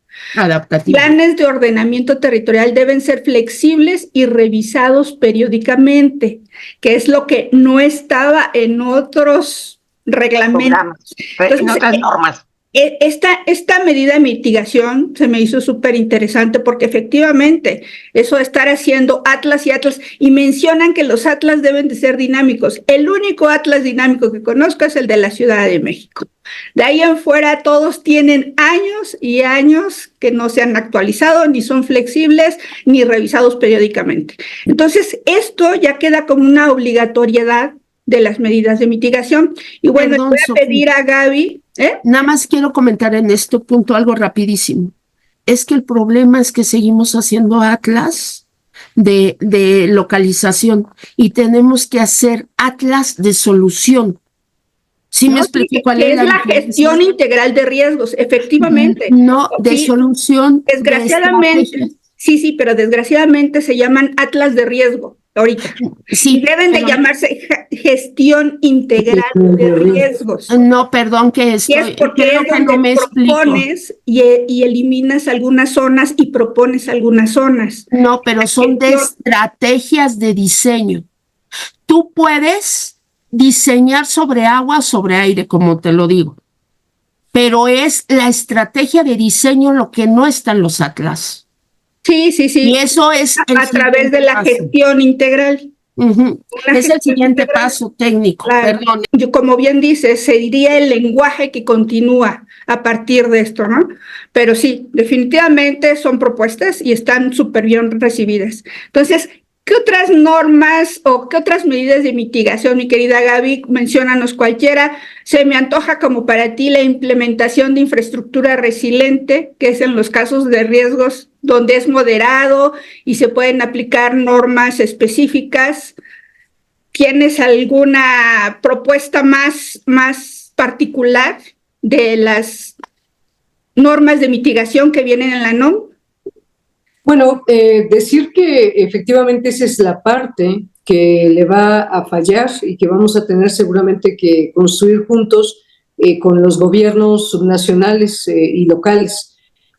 Planes de ordenamiento territorial deben ser flexibles y revisados periódicamente, que es lo que no estaba en otros reglamentos. Entonces, en otras normas. Esta medida de mitigación se me hizo súper interesante porque efectivamente eso de estar haciendo atlas y atlas, y mencionan que los atlas deben de ser dinámicos. El único atlas dinámico que conozco es el de la Ciudad de México. De ahí en fuera todos tienen años y años que no se han actualizado, ni son flexibles, ni revisados periódicamente. Entonces esto ya queda como una obligatoriedad de las medidas de mitigación. Y bueno, le voy a pedir a Gaby. Nada más quiero comentar en este punto algo rapidísimo. Es que el problema es que seguimos haciendo atlas de localización y tenemos que hacer atlas de solución. ¿Sí me explico cuál es la gestión integral de riesgos? Efectivamente. No, de solución. Desgraciadamente, sí, pero desgraciadamente se llaman atlas de riesgo ahorita. Sí, y deben de llamarse gestión integral de riesgos. No, perdón que estoy, es porque es donde no me propones y eliminas algunas zonas y propones algunas zonas. No, pero son de estrategias de diseño. Tú puedes diseñar sobre agua, sobre aire, como te lo digo, pero es la estrategia de diseño lo que no está en los atlas. Sí. Y eso es a través de la gestión integral. Es el siguiente paso técnico. Claro. Perdón. Yo, como bien dices, sería el lenguaje que continúa a partir de esto, ¿no? Pero sí, definitivamente son propuestas y están súper bien recibidas. Entonces, ¿qué otras normas o qué otras medidas de mitigación, mi querida Gaby? Menciónanos cualquiera. Se me antoja como para ti la implementación de infraestructura resiliente, que es en los casos de riesgos donde es moderado y se pueden aplicar normas específicas. ¿Tienes alguna propuesta más particular de las normas de mitigación que vienen en la NOM? Bueno, decir que efectivamente esa es la parte que le va a fallar y que vamos a tener seguramente que construir juntos con los gobiernos subnacionales y locales,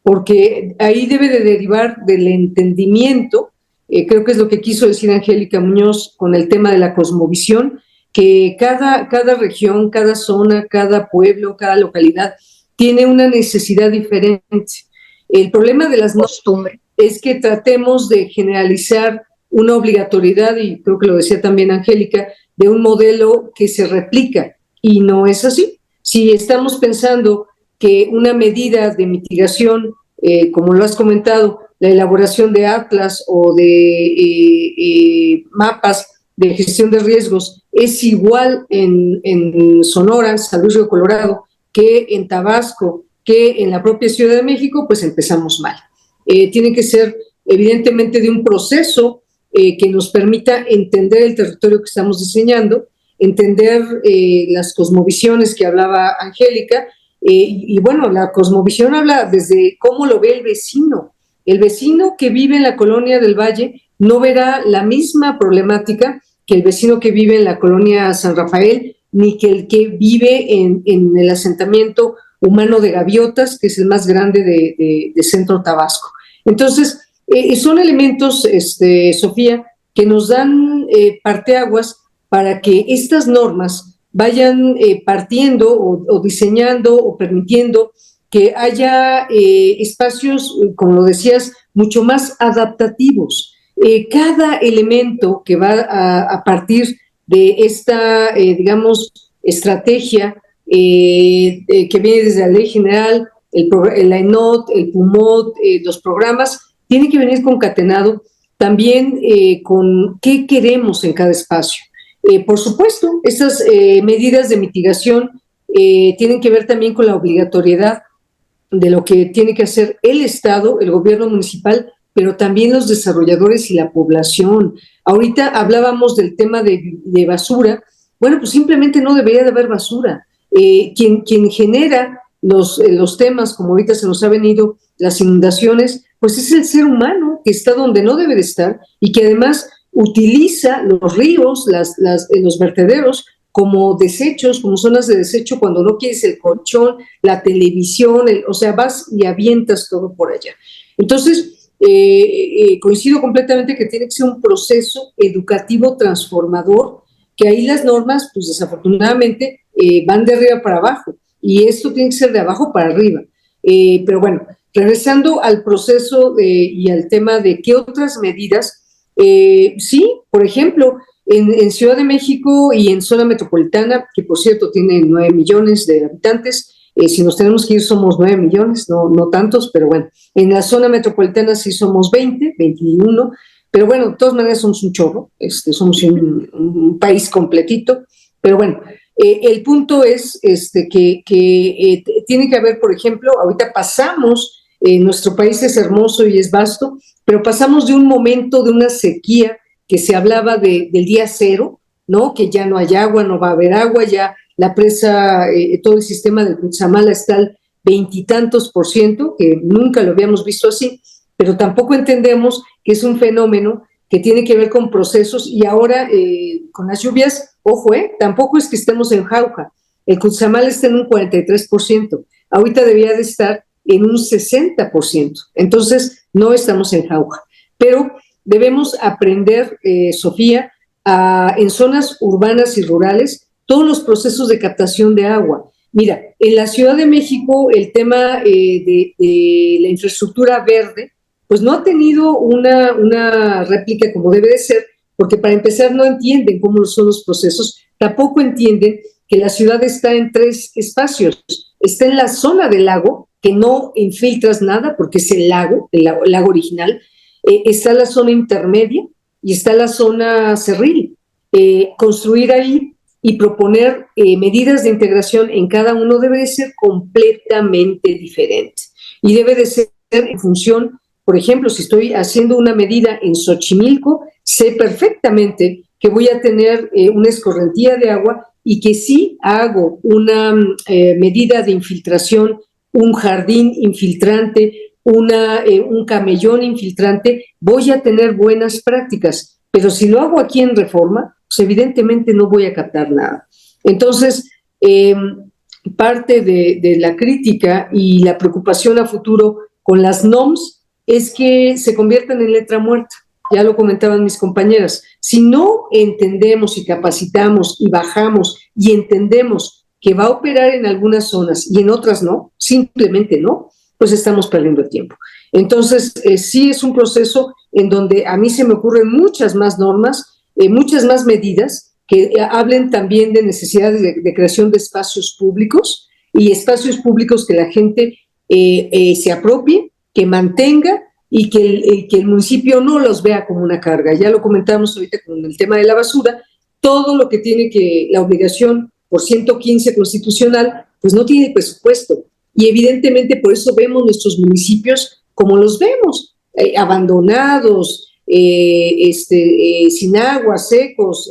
porque ahí debe de derivar del entendimiento, creo que es lo que quiso decir Angélica Muñoz con el tema de la cosmovisión, que cada región, cada zona, cada pueblo, cada localidad tiene una necesidad diferente. El problema de las costumbres es que tratemos de generalizar una obligatoriedad, y creo que lo decía también Angélica, de un modelo que se replica, y no es así. Si estamos pensando que una medida de mitigación, como lo has comentado, la elaboración de atlas o de mapas de gestión de riesgos es igual en Sonora, San Luis Río Colorado, que en Tabasco, que en la propia Ciudad de México, pues empezamos mal. Tiene que ser evidentemente de un proceso que nos permita entender el territorio que estamos diseñando, entender las cosmovisiones que hablaba Angélica, y bueno, la cosmovisión habla desde cómo lo ve el vecino. El vecino que vive en la colonia del Valle no verá la misma problemática que el vecino que vive en la colonia San Rafael, ni que el que vive en el asentamiento humano de Gaviotas, que es el más grande de Centro Tabasco. Entonces, son elementos, Sofía, que nos dan parteaguas para que estas normas vayan partiendo o diseñando o permitiendo que haya espacios, como lo decías, mucho más adaptativos. Cada elemento que va a partir de esta, digamos, estrategia que viene desde la Ley General, el ENOT, el PUMOT, los programas, tiene que venir concatenado también con qué queremos en cada espacio. Por supuesto, estas medidas de mitigación tienen que ver también con la obligatoriedad de lo que tiene que hacer el Estado, el gobierno municipal, pero también los desarrolladores y la población. Ahorita hablábamos del tema de basura. Bueno, pues simplemente no debería de haber basura. Quien genera los temas, como ahorita se nos ha venido, las inundaciones, pues es el ser humano que está donde no debe de estar y que además utiliza los ríos, los vertederos como desechos, como zonas de desecho cuando no quieres el colchón, la televisión, o sea, vas y avientas todo por allá. Entonces, coincido completamente que tiene que ser un proceso educativo transformador, que ahí las normas, pues desafortunadamente, van de arriba para abajo, y esto tiene que ser de abajo para arriba. Pero bueno, regresando al proceso y al tema de qué otras medidas, sí, por ejemplo, en Ciudad de México y en zona metropolitana, que por cierto tiene 9 millones de habitantes, si nos tenemos que ir somos 9 millones, no tantos, pero bueno, en la zona metropolitana sí somos 20, 21, pero bueno, de todas maneras somos un chorro, somos un país completito, pero bueno, el punto es que tiene que haber, por ejemplo, ahorita pasamos, nuestro país es hermoso y es vasto, pero pasamos de un momento de una sequía que se hablaba del día cero, ¿no? Que ya no hay agua, no va a haber agua, ya la presa, todo el sistema del Cutzamala está al 20 y tantos %, que nunca lo habíamos visto así, pero tampoco entendemos que es un fenómeno que tiene que ver con procesos y ahora con las lluvias, ojo, tampoco es que estemos en jauja, el Cutzamala está en un 43%, ahorita debería de estar en un 60%, entonces no estamos en jauja, pero debemos aprender, Sofía, en zonas urbanas y rurales, todos los procesos de captación de agua. Mira, en la Ciudad de México el tema de la infraestructura verde, pues no ha tenido una réplica como debe de ser, porque para empezar no entienden cómo son los procesos, tampoco entienden que la ciudad está en 3 espacios. Está en la zona del lago, que no infiltras nada, porque es el lago original, está la zona intermedia y está la zona cerril. Construir ahí y proponer medidas de integración en cada uno debe de ser completamente diferente y debe de ser en función, por ejemplo, si estoy haciendo una medida en Xochimilco, sé perfectamente que voy a tener una escorrentía de agua y que si hago una medida de infiltración, un jardín infiltrante, un camellón infiltrante, voy a tener buenas prácticas, pero si lo hago aquí en Reforma, pues evidentemente no voy a captar nada. Entonces, parte de la crítica y la preocupación a futuro con las NOMS es que se conviertan en letra muerta, ya lo comentaban mis compañeras. Si no entendemos y capacitamos y bajamos y entendemos que va a operar en algunas zonas y en otras no, simplemente no, pues estamos perdiendo el tiempo. Entonces, sí es un proceso en donde a mí se me ocurren muchas más normas, muchas más medidas que hablen también de necesidades de creación de espacios públicos y espacios públicos que la gente se apropie, que mantenga y que el municipio no los vea como una carga. Ya lo comentamos ahorita con el tema de la basura, todo lo que tiene la obligación por 115 constitucional, pues no tiene presupuesto. Y evidentemente por eso vemos nuestros municipios como los vemos, abandonados, sin agua, secos,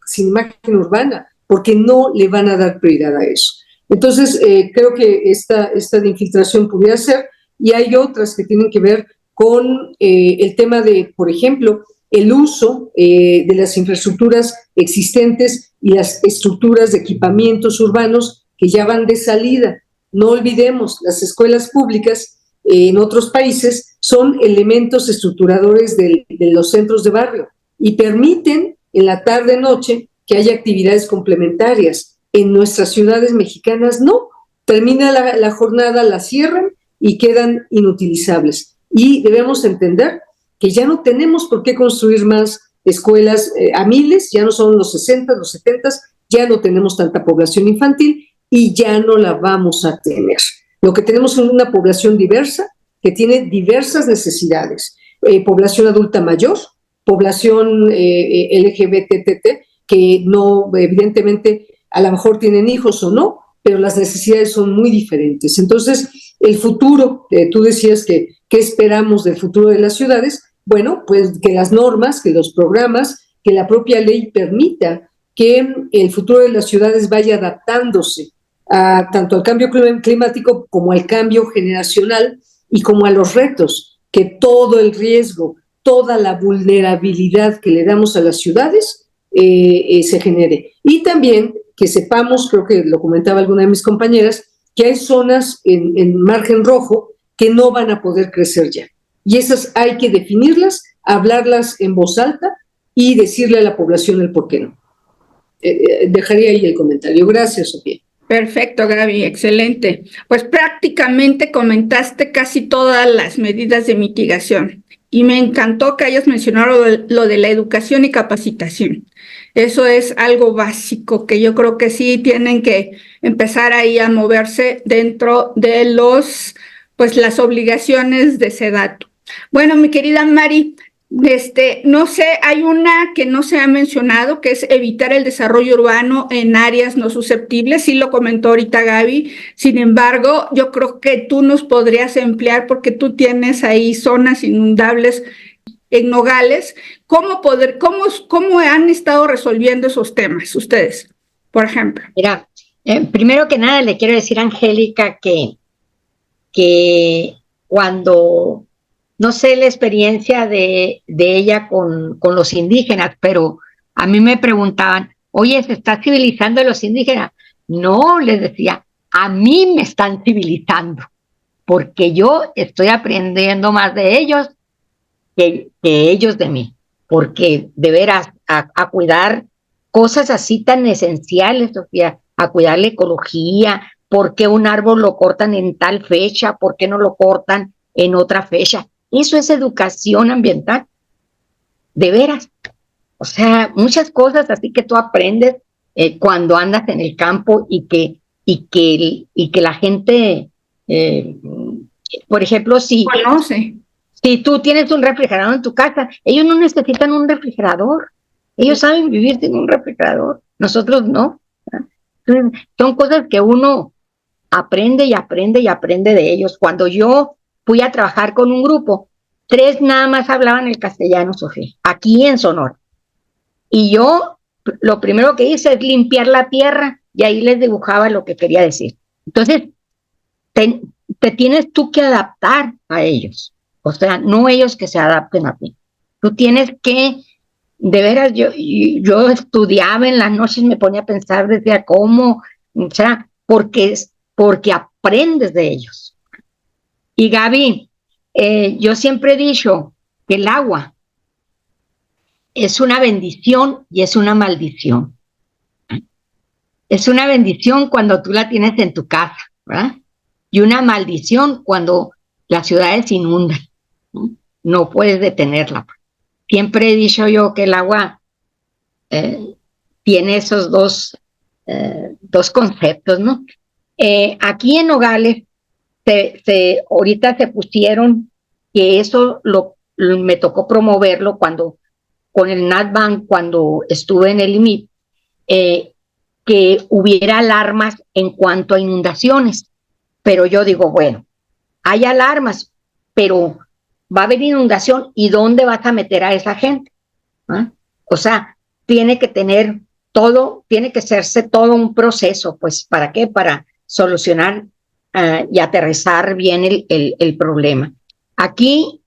sin imagen urbana, porque no le van a dar prioridad a eso. Entonces, creo que esta de infiltración pudiera ser, y hay otras que tienen que ver con el tema de, por ejemplo, el uso de las infraestructuras existentes y las estructuras de equipamientos urbanos que ya van de salida. No olvidemos, las escuelas públicas en otros países son elementos estructuradores de los centros de barrio y permiten en la tarde-noche que haya actividades complementarias. En nuestras ciudades mexicanas no. Termina la jornada, la cierran y quedan inutilizables. Y debemos entender que ya no tenemos por qué construir más escuelas a miles, ya no son los 60, los 70, ya no tenemos tanta población infantil y ya no la vamos a tener. Lo que tenemos es una población diversa que tiene diversas necesidades. población adulta mayor, población LGBT, que no, evidentemente, a lo mejor tienen hijos o no, pero las necesidades son muy diferentes. Entonces, el futuro, tú decías que ¿qué esperamos del futuro de las ciudades? Bueno, pues que las normas, que los programas, que la propia ley permita que el futuro de las ciudades vaya adaptándose tanto al cambio climático como al cambio generacional y como a los retos, que todo el riesgo, toda la vulnerabilidad que le damos a las ciudades se genere. Y también que sepamos, creo que lo comentaba alguna de mis compañeras, que hay zonas en margen rojo que no van a poder crecer ya. Y esas hay que definirlas, hablarlas en voz alta y decirle a la población el por qué no. Dejaría ahí el comentario. Gracias, Sofía. Perfecto, Gaby, excelente. Pues prácticamente comentaste casi todas las medidas de mitigación y me encantó que hayas mencionado lo de la educación y capacitación. Eso es algo básico que yo creo que sí tienen que empezar ahí a moverse dentro de las obligaciones de SEDATU. Bueno, mi querida Mari, no sé, hay una que no se ha mencionado, que es evitar el desarrollo urbano en áreas no susceptibles. Sí lo comentó ahorita Gaby. Sin embargo, yo creo que tú nos podrías emplear porque tú tienes ahí zonas inundables en Nogales. ¿Cómo han estado resolviendo esos temas ustedes, por ejemplo? Mira, primero que nada le quiero decir a Angélica que cuando, no sé la experiencia de ella con los indígenas, pero a mí me preguntaban, oye, ¿se está civilizando a los indígenas? No, les decía, a mí me están civilizando, porque yo estoy aprendiendo más de ellos que ellos de mí, porque de veras, a cuidar cosas así tan esenciales, Sofía, a cuidar la ecología, por qué un árbol lo cortan en tal fecha, por qué no lo cortan en otra fecha. Eso es educación ambiental, de veras. O sea, muchas cosas así que tú aprendes cuando andas en el campo y que la gente, por ejemplo, conoce. Si tú tienes un refrigerador en tu casa, ellos no necesitan un refrigerador. Ellos saben vivir sin un refrigerador. Nosotros no. Son cosas que uno aprende y aprende y aprende de ellos. Cuando yo fui a trabajar con un grupo, 3 nada más hablaban el castellano, Sofía, aquí en Sonora. Y yo lo primero que hice es limpiar la tierra y ahí les dibujaba lo que quería decir. Entonces, te tienes tú que adaptar a ellos. O sea, no ellos que se adapten a ti. Tú tienes que, de veras, yo estudiaba en las noches, me ponía a pensar desde cómo, o sea, porque aprendes de ellos. Y Gaby, yo siempre he dicho que el agua es una bendición y es una maldición. Es una bendición cuando tú la tienes en tu casa, ¿verdad? Y una maldición cuando las ciudades se inundan. No puedes detenerla. Siempre he dicho yo que el agua tiene esos dos conceptos, ¿no? Aquí en Nogales, ahorita se pusieron, que eso me tocó promoverlo con el NatBank, cuando estuve en el IMIP, que hubiera alarmas en cuanto a inundaciones. Pero yo digo, bueno, hay alarmas, pero va a haber inundación, ¿y dónde vas a meter a esa gente? ¿Ah? O sea, tiene que hacerse todo un proceso, pues, ¿para qué? Para solucionar y aterrizar bien el problema. Aquí,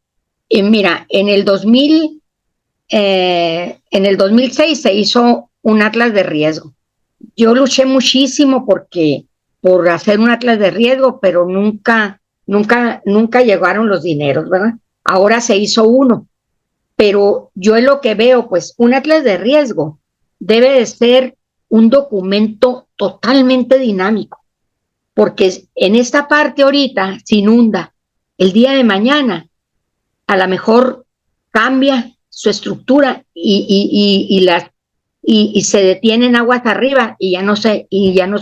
mira, en el 2006 se hizo un atlas de riesgo. Yo luché muchísimo por hacer un atlas de riesgo, pero nunca llegaron los dineros, ¿verdad? Ahora se hizo uno, pero yo es lo que veo, pues un atlas de riesgo debe de ser un documento totalmente dinámico, porque en esta parte ahorita se inunda, el día de mañana a lo mejor cambia su estructura y se detienen aguas arriba y ya no se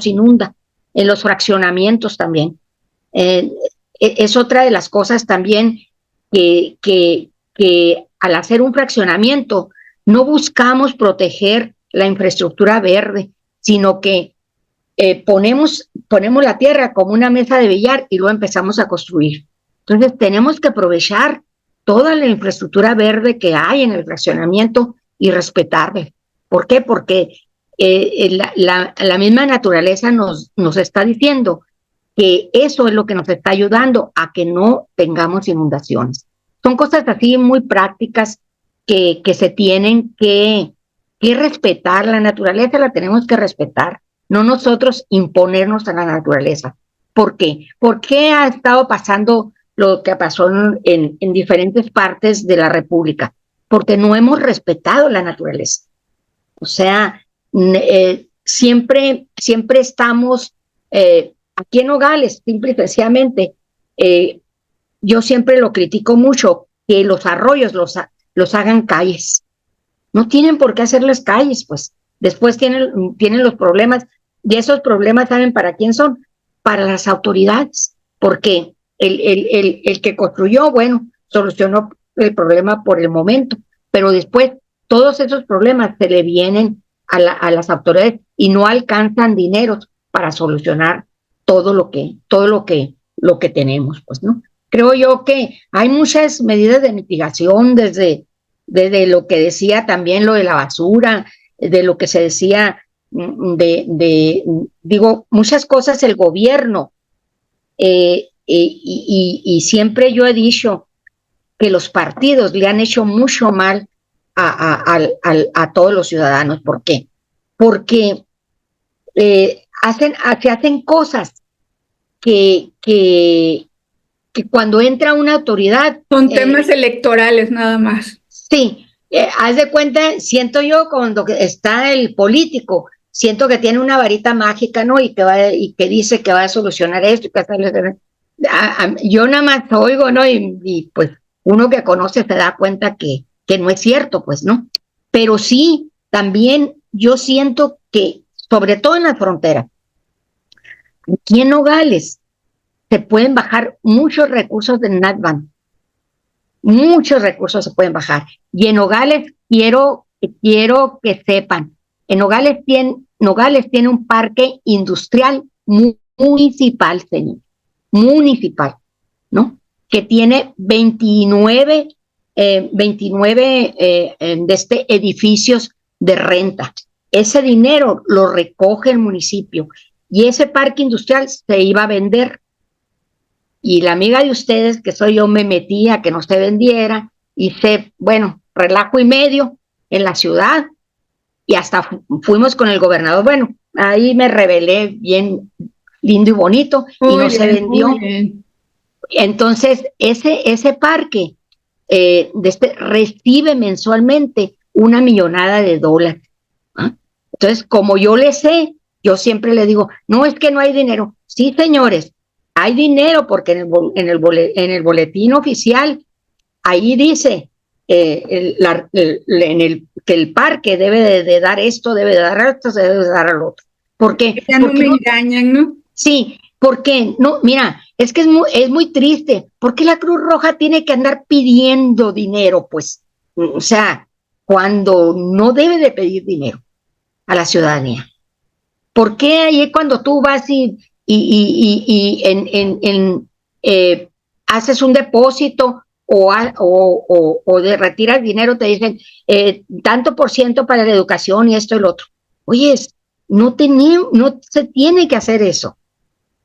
inunda. En los fraccionamientos también. Es otra de las cosas también que que al hacer un fraccionamiento no buscamos proteger la infraestructura verde, sino que ponemos la tierra como una mesa de billar y luego empezamos a construir. Entonces tenemos que aprovechar toda la infraestructura verde que hay en el fraccionamiento y respetarla. ¿Por qué? Porque la misma naturaleza nos está diciendo que eso es lo que nos está ayudando a que no tengamos inundaciones. Son cosas así muy prácticas que se tienen que respetar. La naturaleza la tenemos que respetar, no nosotros imponernos a la naturaleza. ¿Por qué? ¿Por qué ha estado pasando lo que pasó en diferentes partes de la República? Porque no hemos respetado la naturaleza. O sea, siempre estamos aquí en Nogales, simple y sencillamente. Yo siempre lo critico mucho, que los arroyos los hagan calles. No tienen por qué hacerles calles, pues. Después tienen los problemas, y esos problemas, ¿saben para quién son? Para las autoridades, porque el que construyó, bueno, solucionó el problema por el momento, pero después todos esos problemas se le vienen a las autoridades y no alcanzan dineros para solucionar todo lo que tenemos, pues, ¿no? Creo yo que hay muchas medidas de mitigación desde lo que decía también lo de la basura, de lo que se decía digo, muchas cosas el gobierno, y siempre yo he dicho que los partidos le han hecho mucho mal a todos los ciudadanos. ¿Por qué? Porque se hacen cosas que cuando entra una autoridad... Son temas electorales nada más. Sí, haz de cuenta, siento yo cuando está el político, siento que tiene una varita mágica, ¿no? Y que dice que va a solucionar esto. Yo nada más oigo, ¿no? Y pues uno que conoce se da cuenta que no es cierto, pues, ¿no? Pero sí, también yo siento que, sobre todo en la frontera, aquí en Nogales, se pueden bajar muchos recursos del NatBan. Muchos recursos se pueden bajar. Y en Nogales quiero que sepan, en Nogales tiene un parque industrial municipal, señor, municipal, ¿no? Que tiene 29 edificios de renta. Ese dinero lo recoge el municipio y ese parque industrial se iba a vender. Y la amiga de ustedes, que soy yo, me metí a que no se vendiera, hice, bueno, relajo y medio en la ciudad, y hasta fuimos con el gobernador. Bueno, ahí me rebelé bien lindo y bonito, y no se vendió. Entonces, ese parque recibe mensualmente $1 millón. ¿Ah? Entonces, como yo le sé, yo siempre le digo, no es que no hay dinero. Sí, señores, hay dinero, porque en el boletín oficial ahí dice que el parque debe de dar esto, debe de dar esto, debe de dar al otro. ¿Por qué? Ya no me engañan, ¿no? Sí, porque no, mira, es que es muy triste. ¿Por qué la Cruz Roja tiene que andar pidiendo dinero? Pues, o sea, cuando no debe de pedir dinero a la ciudadanía. ¿Por qué ahí cuando tú vas y haces un depósito o retiras dinero, te dicen tanto por ciento para la educación y esto y lo otro? Oye, no se tiene que hacer eso.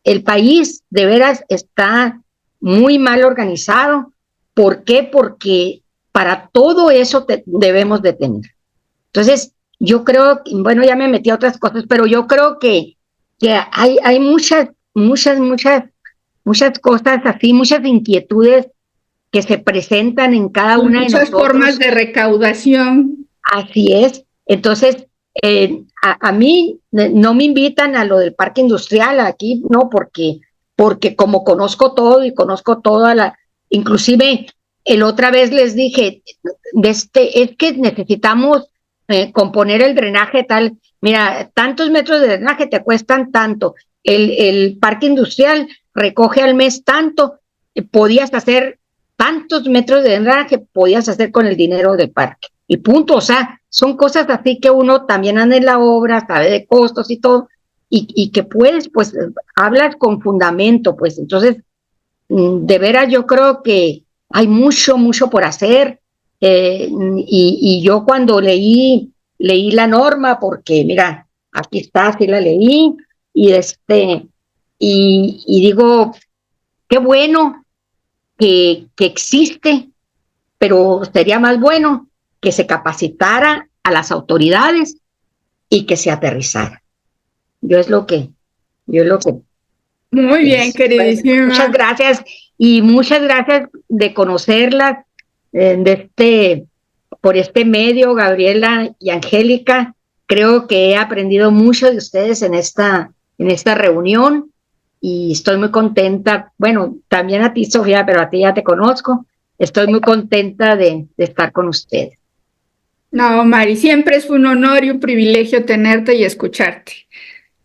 El país de veras está muy mal organizado. ¿Por qué? Porque para todo eso debemos de tener. Entonces, yo creo, bueno, ya me metí a otras cosas, pero yo creo que hay muchas cosas así, muchas inquietudes que se presentan en cada una de nosotros. Muchas formas de recaudación. Así es. Entonces, a mí no me invitan a lo del parque industrial aquí, no, porque como conozco todo y conozco toda inclusive el otra vez les dije, es que necesitamos componer el drenaje tal, mira, tantos metros de drenaje te cuestan tanto, el parque industrial recoge al mes tanto, podías hacer tantos metros de drenaje podías hacer con el dinero del parque. Y punto, o sea, son cosas así que uno también anda en la obra, sabe de costos y todo, y que puedes, pues, hablas con fundamento, pues. Entonces, de veras yo creo que hay mucho, mucho por hacer, y yo cuando leí la norma, porque mira, aquí está, sí la leí, y digo, qué bueno que existe, pero sería más bueno que se capacitara a las autoridades y que se aterrizara. Yo es lo que Muy bien, queridísima. Muchas gracias, y muchas gracias de conocerlas, por este medio, Gabriela y Angélica. Creo que he aprendido mucho de ustedes en esta reunión, y estoy muy contenta. Bueno, también a ti, Sofía, pero a ti ya te conozco. Estoy muy contenta de estar con ustedes. No, Mari, siempre es un honor y un privilegio tenerte y escucharte.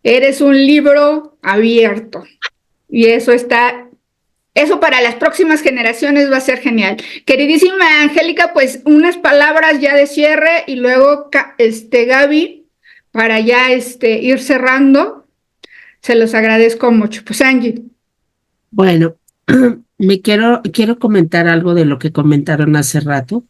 Eres un libro abierto, y eso para las próximas generaciones va a ser genial. Queridísima Angélica, pues unas palabras ya de cierre, y luego Gaby, para ya ir cerrando. Se los agradezco mucho. Pues Angie. Bueno, quiero comentar algo de lo que comentaron hace rato.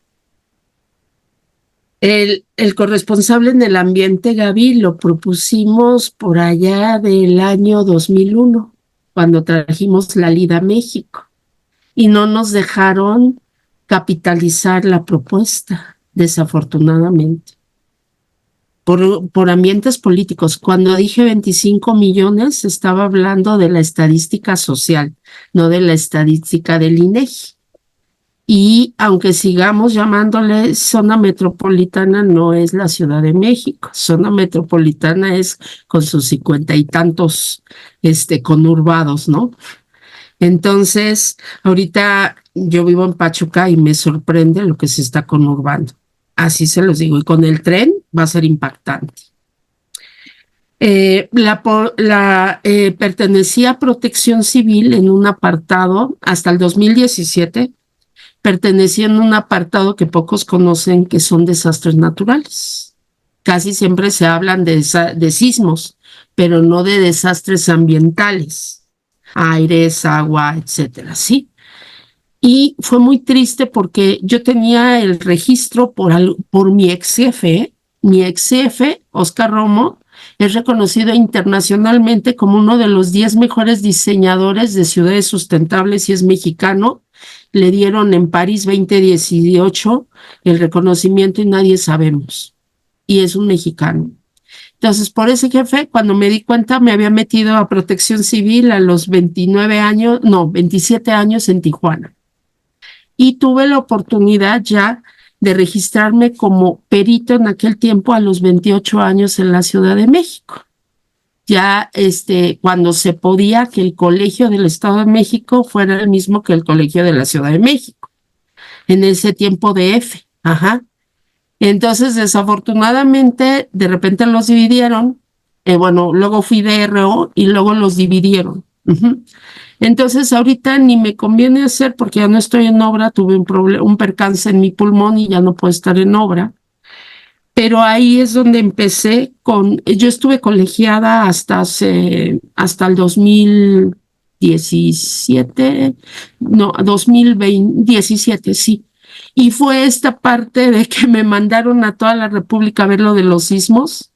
El corresponsable en el ambiente, Gaby, lo propusimos por allá del año 2001, cuando trajimos la LID a México, y no nos dejaron capitalizar la propuesta, desafortunadamente, por ambientes políticos. Cuando dije 25 millones, estaba hablando de la estadística social, no de la estadística del INEGI. Y aunque sigamos llamándole zona metropolitana, no es la Ciudad de México. Zona metropolitana es con sus 50 y tantos conurbados, ¿no? Entonces, ahorita yo vivo en Pachuca y me sorprende lo que se está conurbando. Así se los digo. Y con el tren va a ser impactante. Pertenecía a Protección Civil en un apartado hasta el 2017. Pertenecía en un apartado que pocos conocen, que son desastres naturales. Casi siempre se hablan de sismos, pero no de desastres ambientales, aires, agua, etcétera, ¿sí? Y fue muy triste porque yo tenía el registro por mi ex jefe. Mi ex jefe, Oscar Romo, es reconocido internacionalmente como uno de los 10 mejores diseñadores de ciudades sustentables, y es mexicano. Le dieron en París 2018 el reconocimiento y nadie sabemos. Y es un mexicano. Entonces, por ese jefe, cuando me di cuenta, me había metido a Protección Civil a los 27 años en Tijuana. Y tuve la oportunidad ya de registrarme como perito en aquel tiempo a los 28 años en la Ciudad de México. Ya cuando se podía que el Colegio del Estado de México fuera el mismo que el Colegio de la Ciudad de México, en ese tiempo de F. Entonces, desafortunadamente, de repente los dividieron. Luego fui DRO y luego los dividieron. Entonces, ahorita ni me conviene hacer, porque ya no estoy en obra. Tuve un percance en mi pulmón y ya no puedo estar en obra. Pero ahí es donde empecé yo estuve colegiada hasta el 2017, 2017, sí. Y fue esta parte de que me mandaron a toda la República a ver lo de los sismos,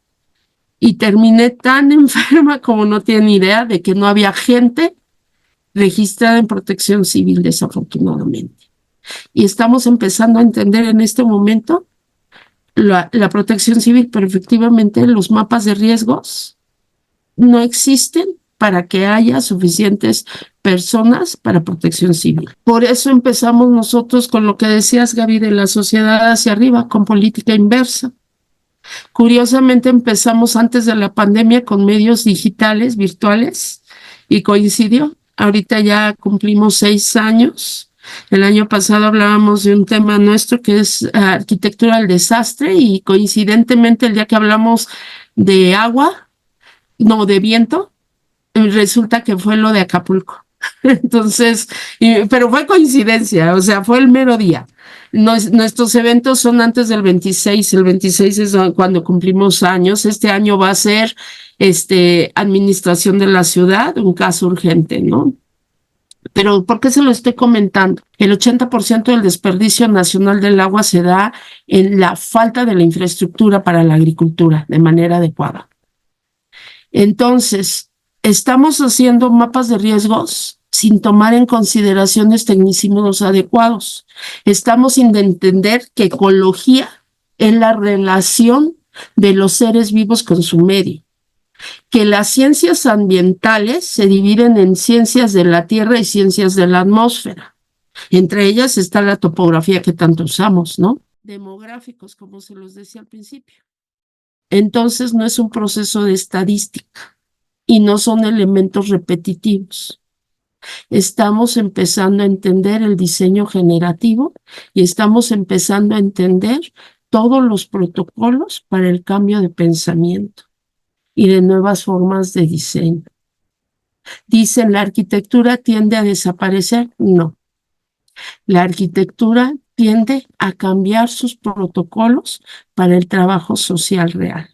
y terminé tan enferma como no tienen idea, de que no había gente registrada en Protección Civil, desafortunadamente. Y estamos empezando a entender en este momento la Protección Civil, pero efectivamente los mapas de riesgos no existen para que haya suficientes personas para Protección Civil. Por eso empezamos nosotros con lo que decías, Gaby, de la sociedad hacia arriba, con política inversa. Curiosamente empezamos antes de la pandemia con medios digitales, virtuales, y coincidió. Ahorita ya cumplimos 6 años. El año pasado hablábamos de un tema nuestro que es arquitectura del desastre, y coincidentemente el día que hablamos de agua, no, de viento, resulta que fue lo de Acapulco. Entonces, pero fue coincidencia, o sea, fue el mero día. Nuestros eventos son antes del 26, el 26 es cuando cumplimos años. Este año va a ser administración de la ciudad, un caso urgente, ¿no? Pero ¿por qué se lo estoy comentando? El 80% del desperdicio nacional del agua se da en la falta de la infraestructura para la agricultura de manera adecuada. Entonces, estamos haciendo mapas de riesgos sin tomar en consideración tecnicismos adecuados. Estamos sin entender que ecología es la relación de los seres vivos con su medio, que las ciencias ambientales se dividen en ciencias de la tierra y ciencias de la atmósfera. Entre ellas está la topografía que tanto usamos, ¿no? Demográficos, como se los decía al principio. Entonces no es un proceso de estadística y no son elementos repetitivos. Estamos empezando a entender el diseño generativo y estamos empezando a entender todos los protocolos para el cambio de pensamiento y de nuevas formas de diseño. Dicen, ¿la arquitectura tiende a desaparecer? No. La arquitectura tiende a cambiar sus protocolos para el trabajo social real.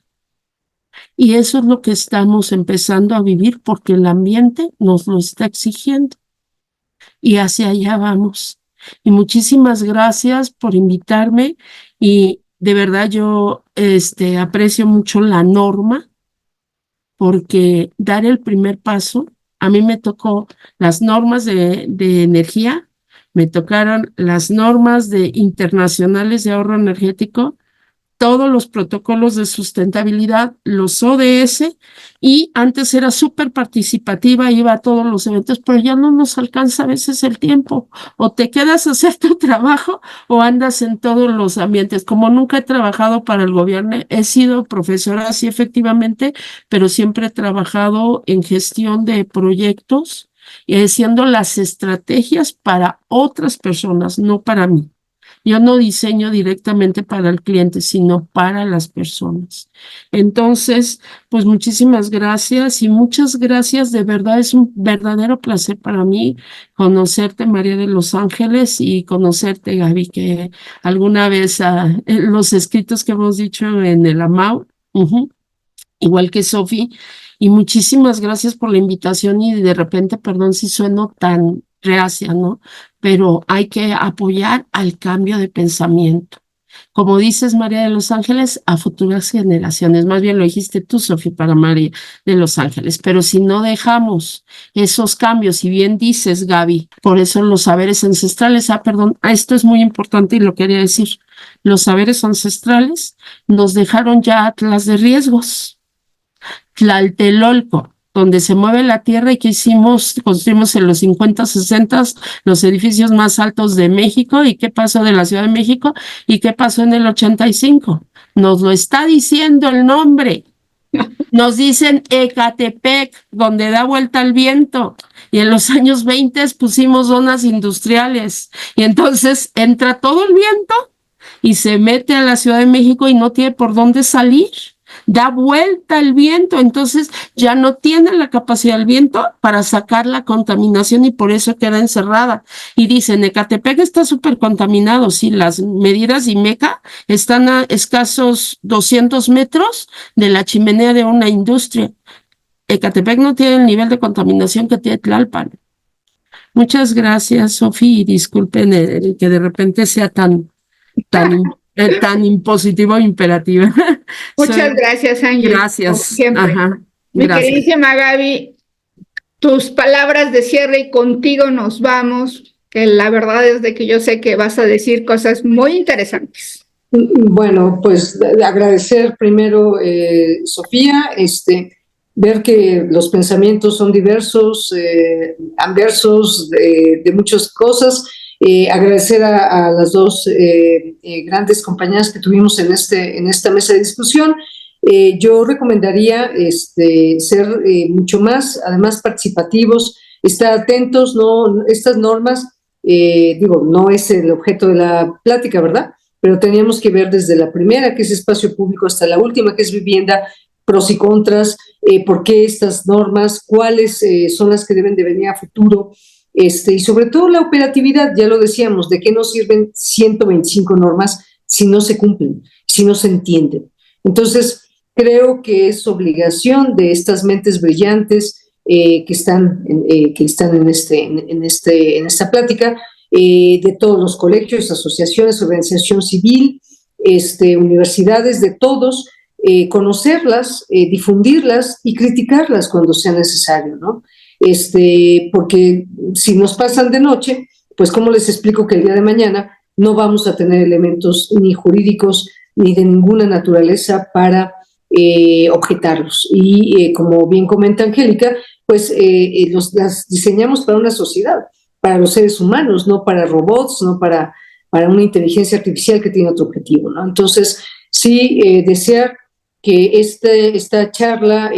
Y eso es lo que estamos empezando a vivir porque el ambiente nos lo está exigiendo. Y hacia allá vamos. Y muchísimas gracias por invitarme y de verdad yo aprecio mucho la norma porque dar el primer paso, a mí me tocó las normas de energía, me tocaron las normas internacionales de ahorro energético, todos los protocolos de sustentabilidad, los ODS, y antes era súper participativa, iba a todos los eventos, pero ya no nos alcanza a veces el tiempo, o te quedas a hacer tu trabajo o andas en todos los ambientes. Como nunca he trabajado para el gobierno, he sido profesora, sí, efectivamente, pero siempre he trabajado en gestión de proyectos y haciendo las estrategias para otras personas, no para mí. Yo no diseño directamente para el cliente, sino para las personas. Entonces, pues muchísimas gracias y muchas gracias. De verdad es un verdadero placer para mí conocerte, María de los Ángeles, y conocerte, Gaby, que alguna vez los escritos que hemos dicho en el AMAU, igual que Sofi, y muchísimas gracias por la invitación y de repente, perdón si sueno tan reacia, ¿no? Pero hay que apoyar al cambio de pensamiento. Como dices, María de los Ángeles, a futuras generaciones. Más bien lo dijiste tú, Sofía, para María de los Ángeles. Pero si no dejamos esos cambios, y bien dices, Gaby, por eso los saberes ancestrales, esto es muy importante y lo quería decir. Los saberes ancestrales nos dejaron ya atlas de riesgos. Tlatelolco, donde se mueve la tierra y que construimos en los 50, 60 los edificios más altos de México. ¿Y qué pasó de la Ciudad de México? ¿Y qué pasó en el 85? Nos lo está diciendo el nombre. Nos dicen Ecatepec, donde da vuelta el viento. Y en los años 20 pusimos zonas industriales. Y entonces entra todo el viento y se mete a la Ciudad de México y no tiene por dónde salir. Da vuelta el viento, entonces ya no tiene la capacidad del viento para sacar la contaminación y por eso queda encerrada. Y dicen, Ecatepec está súper contaminado, sí, las medidas IMECA están a escasos 200 metros de la chimenea de una industria. Ecatepec no tiene el nivel de contaminación que tiene Tlalpan. Muchas gracias, Sofi, y disculpen que de repente sea tan impositivo e imperativa. Muchas gracias, Ángel. Gracias. Siempre. Ajá, Mi gracias. queridísima Gaby, tus palabras de cierre y contigo nos vamos, que la verdad es de que yo sé que vas a decir cosas muy interesantes. Bueno, pues agradecer primero, Sofía, ver que los pensamientos son diversos, anversos de muchas cosas. Agradecer a las dos grandes compañeras que tuvimos en esta mesa de discusión. Yo recomendaría ser mucho más, además, participativos, estar atentos, ¿no? Estas normas, no es el objeto de la plática, ¿verdad? Pero teníamos que ver desde la primera, que es espacio público, hasta la última, que es vivienda, pros y contras, por qué estas normas, cuáles son las que deben de venir a futuro, y sobre todo la operatividad, ya lo decíamos, de qué nos sirven 125 normas si no se cumplen, si no se entienden. Entonces, creo que es obligación de estas mentes brillantes que están en esta plática, de todos los colegios, asociaciones, organización civil, universidades, de todos, conocerlas, difundirlas y criticarlas cuando sea necesario, ¿no? Porque si nos pasan de noche, pues ¿cómo les explico que el día de mañana no vamos a tener elementos ni jurídicos ni de ninguna naturaleza para objetarlos? Y como bien comenta Angélica, pues las diseñamos para una sociedad, para los seres humanos, no para robots, no para una inteligencia artificial que tiene otro objetivo, ¿no? Entonces, sí, desear que esta charla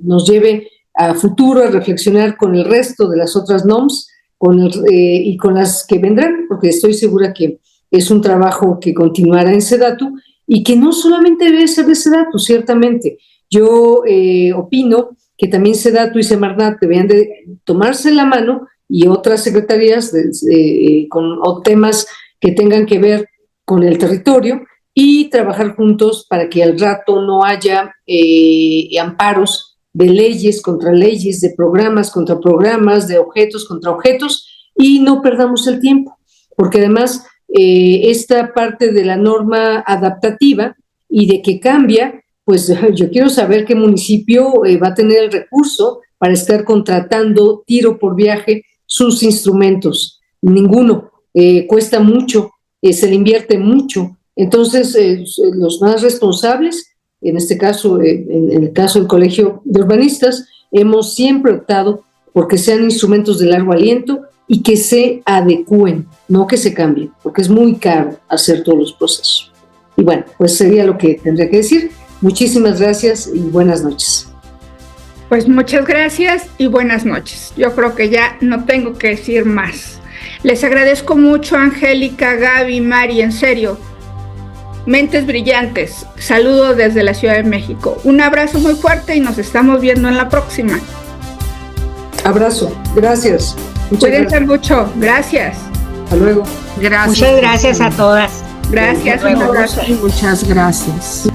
nos lleve a futuro a reflexionar con el resto de las otras NOMs y con las que vendrán, porque estoy segura que es un trabajo que continuará en SEDATU y que no solamente debe ser de SEDATU, ciertamente. Yo opino que también SEDATU y Semarnat deberían de tomarse la mano y otras secretarías con temas que tengan que ver con el territorio y trabajar juntos para que al rato no haya amparos de leyes contra leyes, de programas contra programas, de objetos contra objetos, y no perdamos el tiempo, porque además esta parte de la norma adaptativa y de que cambia, pues yo quiero saber qué municipio va a tener el recurso para estar contratando tiro por viaje sus instrumentos. Ninguno. Cuesta mucho, se le invierte mucho. Entonces, los más responsables, en este caso, en el caso del Colegio de Urbanistas, hemos siempre optado porque sean instrumentos de largo aliento y que se adecúen, no que se cambien, porque es muy caro hacer todos los procesos. Y bueno, pues sería lo que tendría que decir. Muchísimas gracias y buenas noches. Pues muchas gracias y buenas noches. Yo creo que ya no tengo que decir más. Les agradezco mucho, Angélica, Gaby, Mari, en serio. Mentes brillantes. Saludo desde la Ciudad de México. Un abrazo muy fuerte y nos estamos viendo en la próxima. Abrazo. Gracias. Cuídense mucho. Gracias. Hasta luego. Gracias. Muchas gracias a todas. Gracias. Un abrazo y muchas gracias.